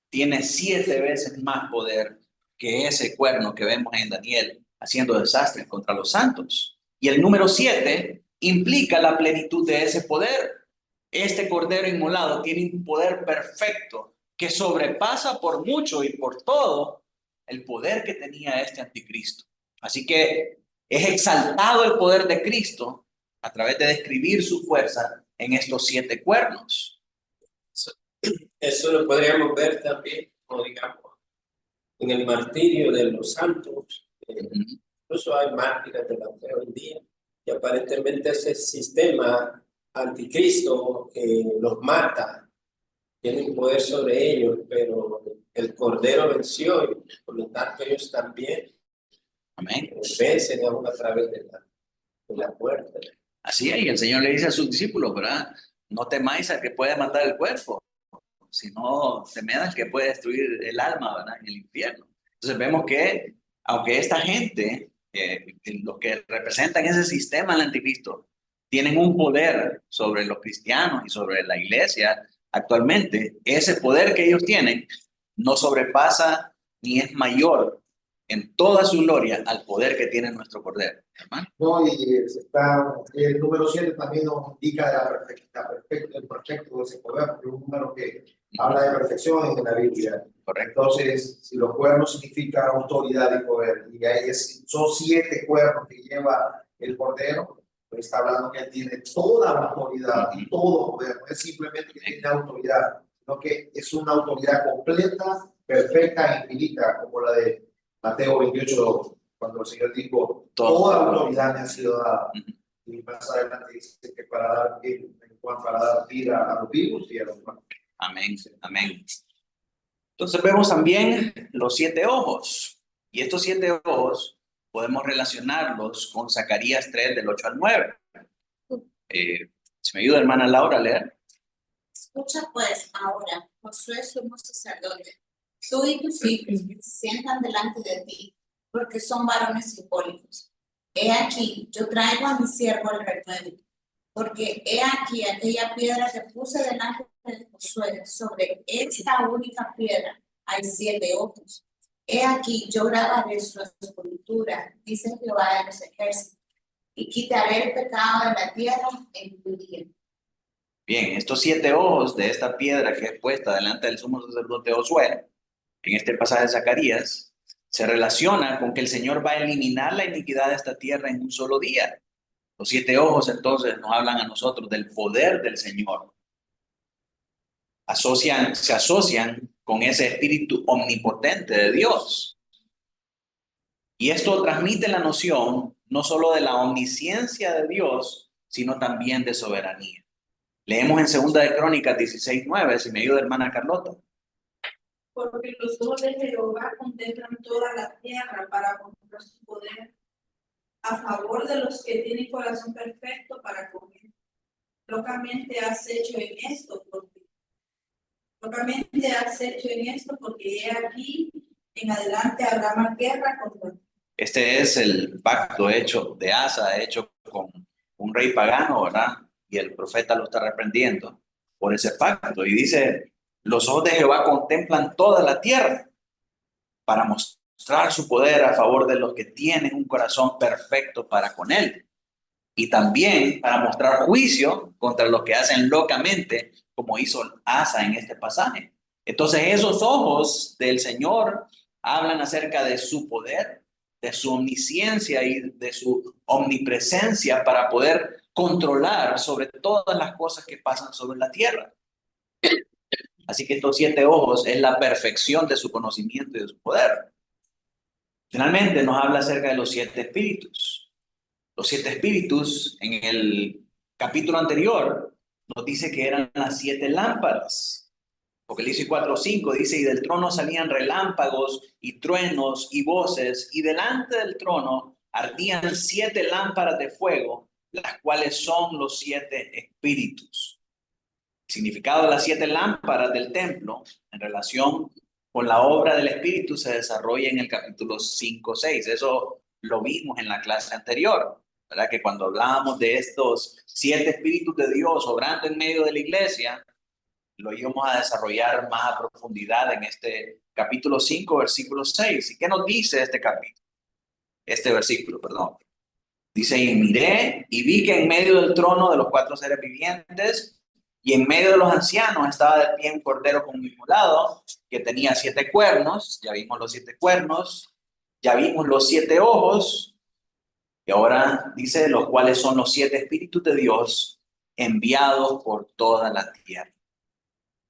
tiene 7 veces más poder que ese cuerno que vemos en Daniel haciendo desastres contra los santos. Y el número 7 implica la plenitud de ese poder. Este cordero inmolado tiene un poder perfecto que sobrepasa por mucho y por todo el poder que tenía este anticristo. Así que es exaltado el poder de Cristo a través de describir su fuerza en estos 7 cuernos. Eso lo podríamos ver también, como digamos, en el martirio de los santos. Incluso hay mártires de la fe hoy en día, y aparentemente ese sistema anticristo los mata, tienen poder sobre ellos, pero el Cordero venció y por lo tanto ellos también vencen aún a través de la puerta. Así es, y el Señor le dice a sus discípulos, ¿verdad? No temáis al que puede matar el cuerpo, sino temed al que puede destruir el alma, ¿verdad?, en el infierno. Entonces vemos que, aunque esta gente, los que representan ese sistema del anticristo, tienen un poder sobre los cristianos y sobre la iglesia actualmente, ese poder que ellos tienen no sobrepasa ni es mayor en toda su gloria al poder que tiene nuestro Cordero, hermano. No, y el número 7 también nos indica el perfecto de ese poder, porque es un número que habla de perfección en la Biblia. Correcto. Entonces, si los cuernos significan autoridad y poder, y ahí son 7 cuernos que lleva el Cordero, pues está hablando que él tiene toda la autoridad y todo poder. No es simplemente que tiene autoridad, sino que es una autoridad completa, perfecta e infinita, como la de Mateo 28, cuando el Señor dijo, toda autoridad me ha sido dada. Y más adelante dice que para dar vida a los vivos y a los muertos. Amén, amén. Entonces vemos también los 7 ojos. Y estos 7 ojos podemos relacionarlos con Zacarías 3, del 8 al 9. Si me ayuda, hermana Laura, a leer. Escucha pues ahora, Josué sumo sacerdote, tú y tus hijos que se sientan delante de ti, porque son varones simbólicos. He aquí, yo traigo a mi siervo el renuevo, porque he aquí aquella piedra que puse delante de Josué, sobre esta única piedra hay 7 ojos. He aquí, yo grabaré su escultura, dice Jehová de los ejércitos, y quitaré el pecado de la tierra en tu día. Bien, estos 7 ojos de esta piedra que es puesta delante del sumo sacerdote Josué, en este pasaje de Zacarías, se relaciona con que el Señor va a eliminar la iniquidad de esta tierra en un solo día. Los 7 ojos entonces nos hablan a nosotros del poder del Señor. Se asocian con ese espíritu omnipotente de Dios. Y esto transmite la noción no solo de la omnisciencia de Dios, sino también de soberanía. Leemos en 2 de Crónicas 16:9, si me ayuda hermana Carlota. Porque los ojos de Jehová contemplan toda la tierra para mostrar su poder a favor de los que tienen corazón perfecto para comer. Locamente has hecho en esto porque he aquí en adelante habrá más guerra contra ti. Este es el pacto hecho de Asa, hecho con un rey pagano, ¿verdad? Y el profeta lo está reprendiendo por ese pacto. Y dice, los ojos de Jehová contemplan toda la tierra para mostrar su poder a favor de los que tienen un corazón perfecto para con él. Y también para mostrar juicio contra los que hacen locamente, como hizo Asa en este pasaje. Entonces esos ojos del Señor hablan acerca de su poder, de su omnisciencia y de su omnipresencia para poder controlar sobre todas las cosas que pasan sobre la tierra. Así que estos 7 ojos es la perfección de su conocimiento y de su poder. Finalmente nos habla acerca de los 7 espíritus. Los 7 espíritus en el capítulo anterior nos dice que eran las 7 lámparas. Apocalipsis 4:5 dice, y del trono salían relámpagos y truenos y voces, y delante del trono ardían 7 lámparas de fuego, las cuales son los 7 espíritus. El significado de las 7 lámparas del templo en relación con la obra del Espíritu se desarrolla en el capítulo 5:6. Eso lo vimos en la clase anterior, ¿verdad? Que cuando hablábamos de estos 7 espíritus de Dios obrando en medio de la iglesia, lo íbamos a desarrollar más a profundidad en este capítulo 5, versículo 6. ¿Y qué nos dice este capítulo? Este versículo, perdón. Dice, y miré y vi que en medio del trono de los 4 seres vivientes y en medio de los ancianos estaba de pie un cordero con un inmolado que tenía 7 cuernos. Ya vimos los 7 cuernos, ya vimos los 7 ojos, y ahora dice los cuales son los 7 espíritus de Dios enviados por toda la tierra.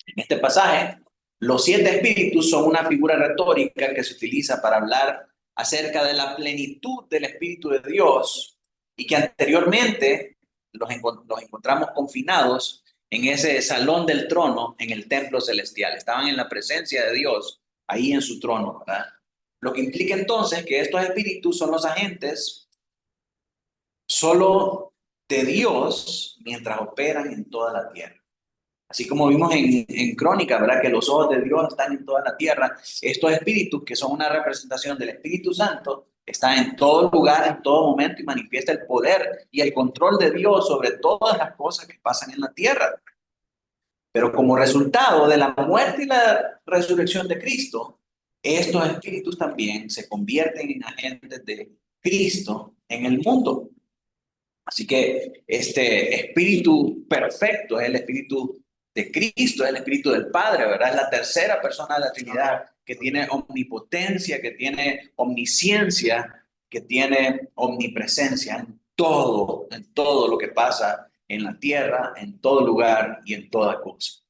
En este pasaje, los 7 espíritus son una figura retórica que se utiliza para hablar acerca de la plenitud del Espíritu de Dios y que anteriormente los encontramos confinados en ese salón del trono en el templo celestial. Estaban en la presencia de Dios, ahí en su trono, ¿verdad? Lo que implica entonces que estos espíritus son los agentes solo de Dios mientras operan en toda la tierra. Así como vimos en Crónica, ¿verdad? Que los ojos de Dios están en toda la tierra. Estos espíritus, que son una representación del Espíritu Santo, están en todo lugar, en todo momento, y manifiesta el poder y el control de Dios sobre todas las cosas que pasan en la tierra. Pero como resultado de la muerte y la resurrección de Cristo, estos espíritus también se convierten en agentes de Cristo en el mundo. Así que este espíritu perfecto es el espíritu de Cristo, es el Espíritu del Padre, ¿verdad? Es la tercera persona de la Trinidad que tiene omnipotencia, que tiene omnisciencia, que tiene omnipresencia en todo lo que pasa en la tierra, en todo lugar y en toda cosa.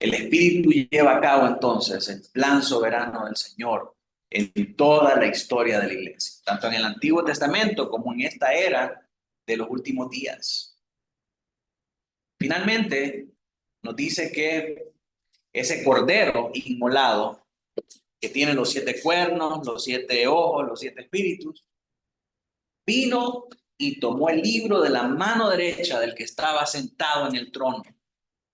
El Espíritu lleva a cabo entonces el plan soberano del Señor en toda la historia de la iglesia, tanto en el Antiguo Testamento como en esta era de los últimos días. Finalmente, nos dice que ese cordero inmolado que tiene los 7 cuernos, los 7 ojos, los 7 espíritus, vino y tomó el libro de la mano derecha del que estaba sentado en el trono.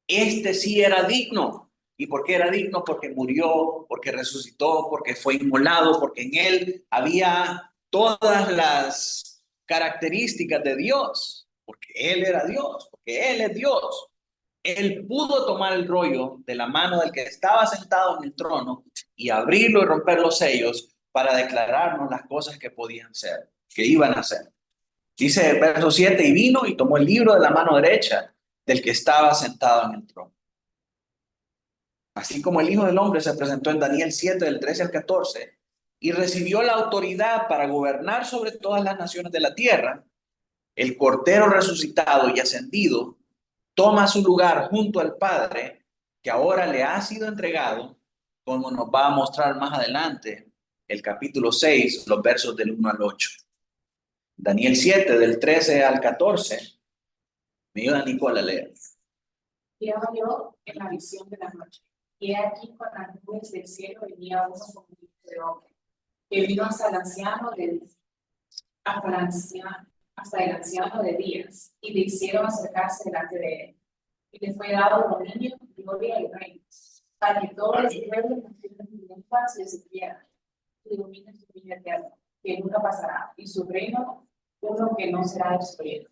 Este sí era digno. ¿Y por qué era digno? Porque murió, porque resucitó, porque fue inmolado, porque en él había todas las características de Dios, porque él era Dios, porque él es Dios. Él pudo tomar el rollo de la mano del que estaba sentado en el trono y abrirlo y romper los sellos para declararnos las cosas que podían ser, que iban a ser. Dice el verso 7, y vino y tomó el libro de la mano derecha del que estaba sentado en el trono. Así como el Hijo del Hombre se presentó en Daniel 7, del 13 al 14, y recibió la autoridad para gobernar sobre todas las naciones de la tierra, el Cordero resucitado y ascendido toma su lugar junto al Padre, que ahora le ha sido entregado, como nos va a mostrar más adelante el capítulo 6, los versos del 1 al 8. Daniel 7, del 13 al 14. Me ayuda Nicola a leer. Miraba yo en la visión de la noche, y he aquí con las nubes del cielo venía uno como un hijo de hombre, que vino hasta el anciano de días, y le hicieron acercarse delante de él. Y le fue dado dominio, gloria y reino, para que todos los pueblos, naciones y lenguas le sirvieran. Su dominio es dominio eterno, que nunca pasará, y su reino uno que no será destruido.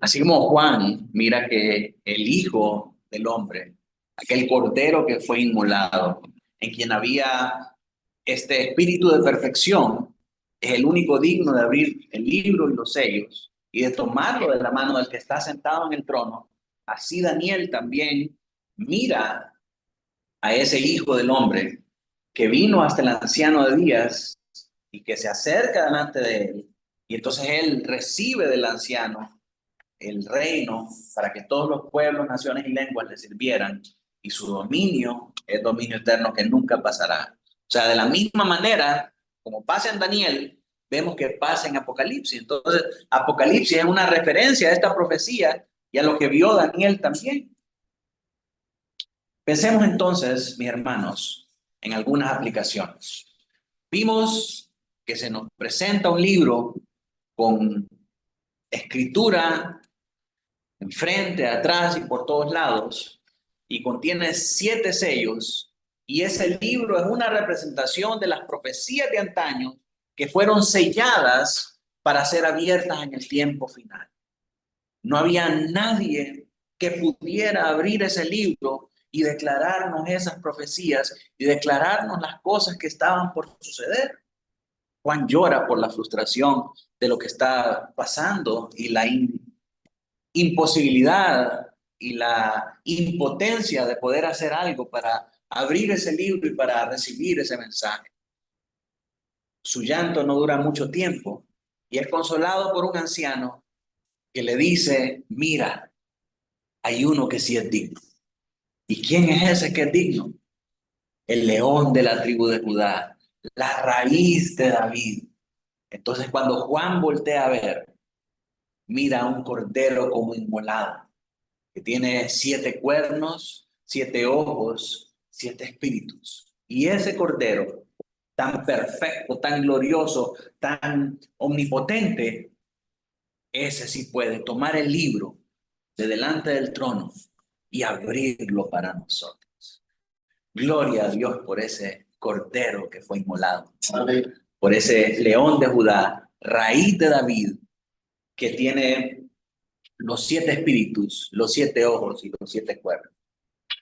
Así como Juan mira que el Hijo del Hombre, aquel Cordero que fue inmolado, en quien había este espíritu de perfección, es el único digno de abrir el libro y los sellos y de tomarlo de la mano del que está sentado en el trono. Así Daniel también mira a ese Hijo del Hombre que vino hasta el anciano de días y que se acerca delante de él. Y entonces él recibe del anciano el reino para que todos los pueblos, naciones y lenguas le sirvieran. Y su dominio es dominio eterno que nunca pasará. O sea, de la misma manera, como pasa en Daniel, vemos que pasa en Apocalipsis. Entonces, Apocalipsis es una referencia a esta profecía y a lo que vio Daniel también. Pensemos entonces, mis hermanos, en algunas aplicaciones. Vimos que se nos presenta un libro con escritura enfrente, atrás y por todos lados, y contiene 7 sellos, y ese libro es una representación de las profecías de antaño que fueron selladas para ser abiertas en el tiempo final. No había nadie que pudiera abrir ese libro y declararnos esas profecías y declararnos las cosas que estaban por suceder. Juan llora por la frustración de lo que está pasando y la imposibilidad y la impotencia de poder hacer algo para abrir ese libro y para recibir ese mensaje. Su llanto no dura mucho tiempo y es consolado por un anciano que le dice, mira, hay uno que sí es digno. ¿Y quién es ese que es digno? El león de la tribu de Judá, la raíz de David. Entonces cuando Juan voltea a ver, mira a un cordero como inmolado, que tiene 7 cuernos, 7 ojos, 7 espíritus. Y ese cordero, tan perfecto, tan glorioso, tan omnipotente, ese sí puede tomar el libro de delante del trono y abrirlo para nosotros. Gloria a Dios por ese cordero que fue inmolado. Amén. Por ese león de Judá, raíz de David, que tiene los 7 espíritus, los 7 ojos y los 7 cuernos.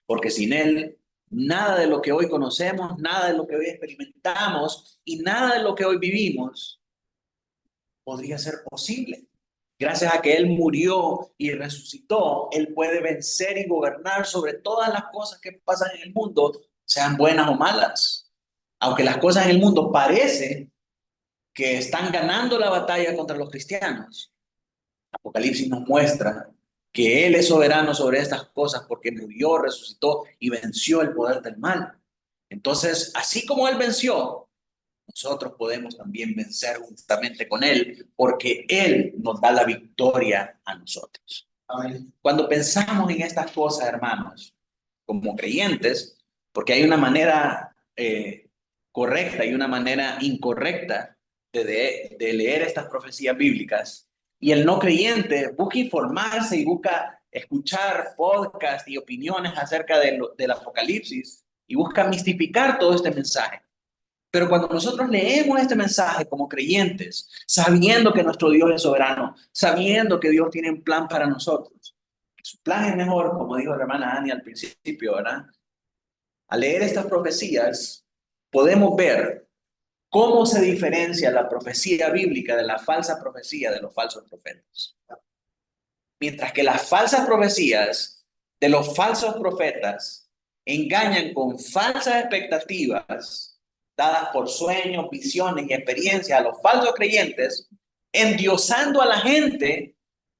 Porque sin él, nada de lo que hoy conocemos, nada de lo que hoy experimentamos y nada de lo que hoy vivimos podría ser posible. Gracias a que él murió y resucitó, él puede vencer y gobernar sobre todas las cosas que pasan en el mundo, sean buenas o malas. Aunque las cosas en el mundo parecen que están ganando la batalla contra los cristianos, Apocalipsis nos muestra que él es soberano sobre estas cosas porque murió, resucitó y venció el poder del mal. Entonces, así como él venció, nosotros podemos también vencer juntamente con él porque él nos da la victoria a nosotros. Amén. Cuando pensamos en estas cosas, hermanos, como creyentes, porque hay una manera correcta y una manera incorrecta de leer estas profecías bíblicas. Y el no creyente busca informarse y busca escuchar podcasts y opiniones acerca del Apocalipsis y busca mistificar todo este mensaje. Pero cuando nosotros leemos este mensaje como creyentes, sabiendo que nuestro Dios es soberano, sabiendo que Dios tiene un plan para nosotros, su plan es mejor, como dijo la hermana Ani al principio, ¿verdad? Al leer estas profecías, podemos ver cómo se diferencia la profecía bíblica de la falsa profecía de los falsos profetas. Mientras que las falsas profecías de los falsos profetas engañan con falsas expectativas dadas por sueños, visiones y experiencias a los falsos creyentes, endiosando a la gente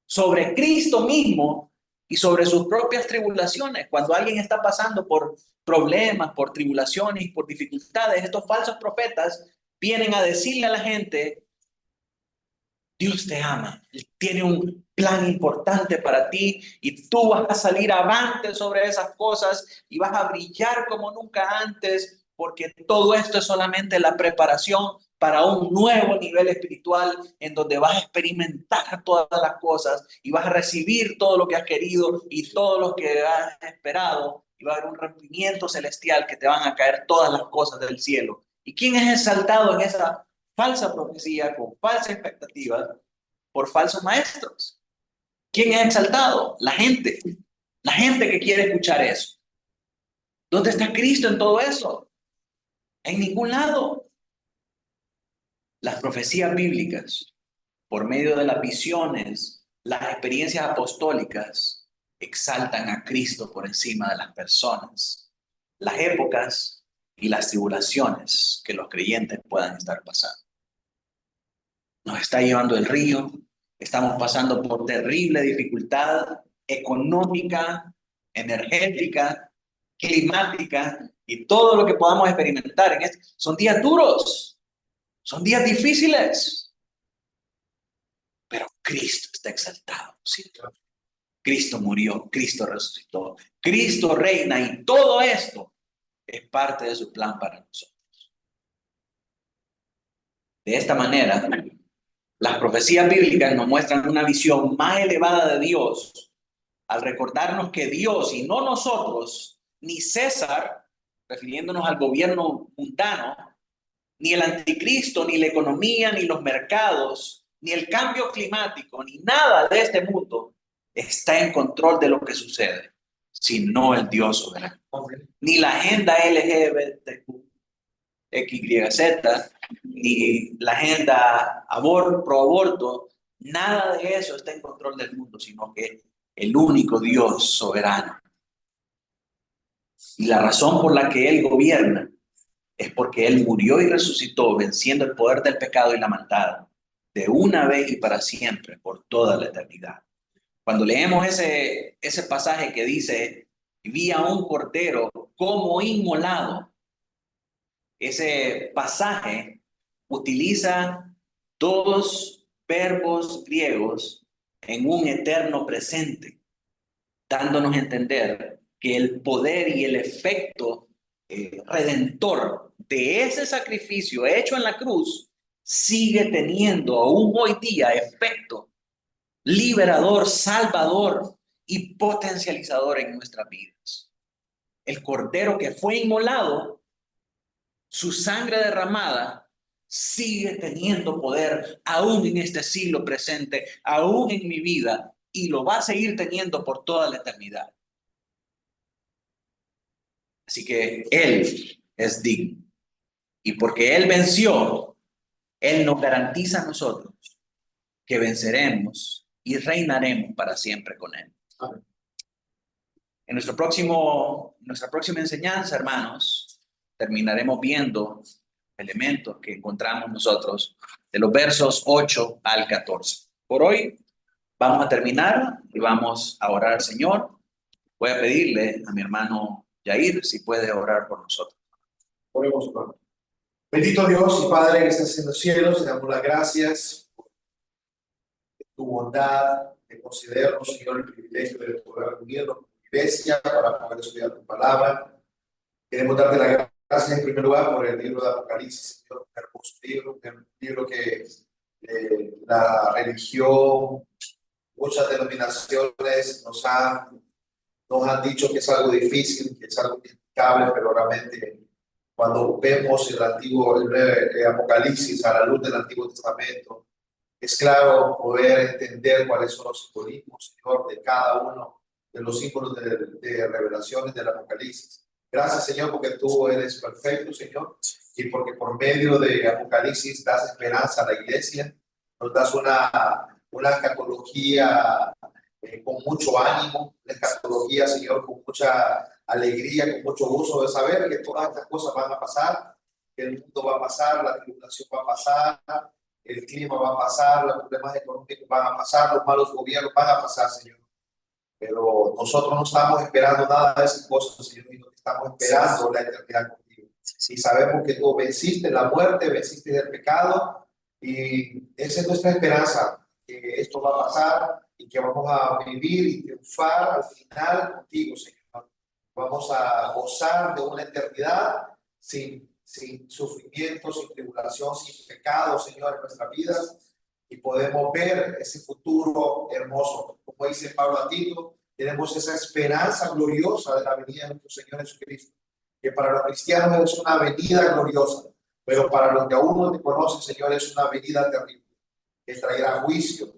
sobre Cristo mismo y sobre sus propias tribulaciones. Cuando alguien está pasando por problemas, por tribulaciones y por dificultades, estos falsos profetas vienen a decirle a la gente: Dios te ama, tiene un plan importante para ti y tú vas a salir avante sobre esas cosas y vas a brillar como nunca antes, porque todo esto es solamente la preparación para un nuevo nivel espiritual en donde vas a experimentar todas las cosas y vas a recibir todo lo que has querido y todo lo que has esperado, y va a haber un rompimiento celestial que te van a caer todas las cosas del cielo. ¿Y quién es exaltado en esa falsa profecía, con falsa expectativa, por falsos maestros? ¿Quién es exaltado? La gente que quiere escuchar eso. ¿Dónde está Cristo en todo eso? En ningún lado. Las profecías bíblicas, por medio de las visiones, las experiencias apostólicas, exaltan a Cristo por encima de las personas, las épocas y las tribulaciones que los creyentes puedan estar pasando. Nos está llevando el río, estamos pasando por terrible dificultad económica, energética, climática y todo lo que podamos experimentar. Son días duros, son días difíciles, pero Cristo está exaltado, ¿sí? Cristo murió, Cristo resucitó, Cristo reina, y todo esto es parte de su plan para nosotros. De esta manera, las profecías bíblicas nos muestran una visión más elevada de Dios al recordarnos que Dios, y no nosotros, ni César, refiriéndonos al gobierno mundano, ni el anticristo, ni la economía, ni los mercados, ni el cambio climático, ni nada de este mundo está en control de lo que sucede, sino el Dios soberano. Ni la agenda LGBTQ, XYZ, ni la agenda pro aborto, nada de eso está en control del mundo, sino que el único Dios soberano. Y la razón por la que Él gobierna es porque Él murió y resucitó, venciendo el poder del pecado y la maldad, de una vez y para siempre, por toda la eternidad. Cuando leemos ese pasaje que dice: vi a un cordero como inmolado, ese pasaje utiliza dos verbos griegos en un eterno presente, dándonos a entender que el poder y el efecto redentor de ese sacrificio hecho en la cruz sigue teniendo aún hoy día efecto liberador, salvador y potencializador en nuestras vidas. El cordero que fue inmolado, su sangre derramada, sigue teniendo poder aún en este siglo presente, aún en mi vida, y lo va a seguir teniendo por toda la eternidad. Así que Él es digno. Y porque Él venció, Él nos garantiza a nosotros que venceremos y reinaremos para siempre con Él. Amén. En nuestra próxima enseñanza, hermanos, terminaremos viendo elementos que encontramos nosotros de los versos 8 al 14. Por hoy vamos a terminar y vamos a orar al Señor. Voy a pedirle a mi hermano Yair si puede orar por nosotros. Oremos, hermano. Bendito Dios y Padre que estás en los cielos, te damos las gracias por tu bondad de concedernos, Señor, el privilegio de poder reunirnos con tu iglesia para poder estudiar tu palabra. Queremos darte la gracia Gracias en primer lugar por el libro de Apocalipsis, Señor, un hermoso libro, un libro que la religión, muchas denominaciones nos han dicho que es algo difícil, que es algo inexplicable, pero realmente cuando vemos el Apocalipsis a la luz del Antiguo Testamento, es claro poder entender cuáles son los simbolismos, Señor, de cada uno de los símbolos de revelaciones del Apocalipsis. Gracias, Señor, porque tú eres perfecto, Señor, y porque por medio de Apocalipsis das esperanza a la iglesia, nos das una escatología con mucho ánimo, una escatología, Señor, con mucha alegría, con mucho gozo de saber que todas estas cosas van a pasar, que el mundo va a pasar, la tribulación va a pasar, el clima va a pasar, los problemas económicos van a pasar, los malos gobiernos van a pasar, Señor. Pero nosotros no estamos esperando nada de esas cosas, Señor, sino que estamos esperando la eternidad contigo. Y sabemos que tú venciste la muerte, venciste el pecado, y esa es nuestra esperanza, que esto va a pasar y que vamos a vivir y triunfar al final contigo, Señor. Vamos a gozar de una eternidad sin sufrimiento, sin tribulación, sin pecado, Señor, en nuestras vidas. Y podemos ver ese futuro hermoso. Como dice Pablo a Tito, tenemos esa esperanza gloriosa de la venida de nuestro Señor Jesucristo, que para los cristianos es una venida gloriosa, pero para los que aún no te conocen, Señor, es una venida terrible, que traerá juicio,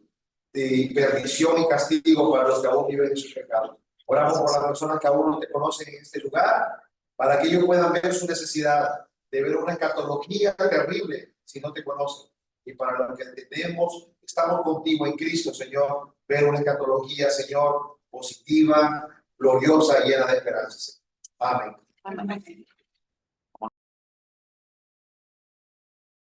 de perdición y castigo para los que aún viven en su pecado. Oramos por las personas que aún no te conocen en este lugar, para que ellos puedan ver su necesidad de ver una escatología terrible si no te conocen. Y para los que entendemos, estamos contigo en Cristo, Señor, ver una escatología, Señor, positiva, gloriosa y llena de esperanza. Amén. Amén.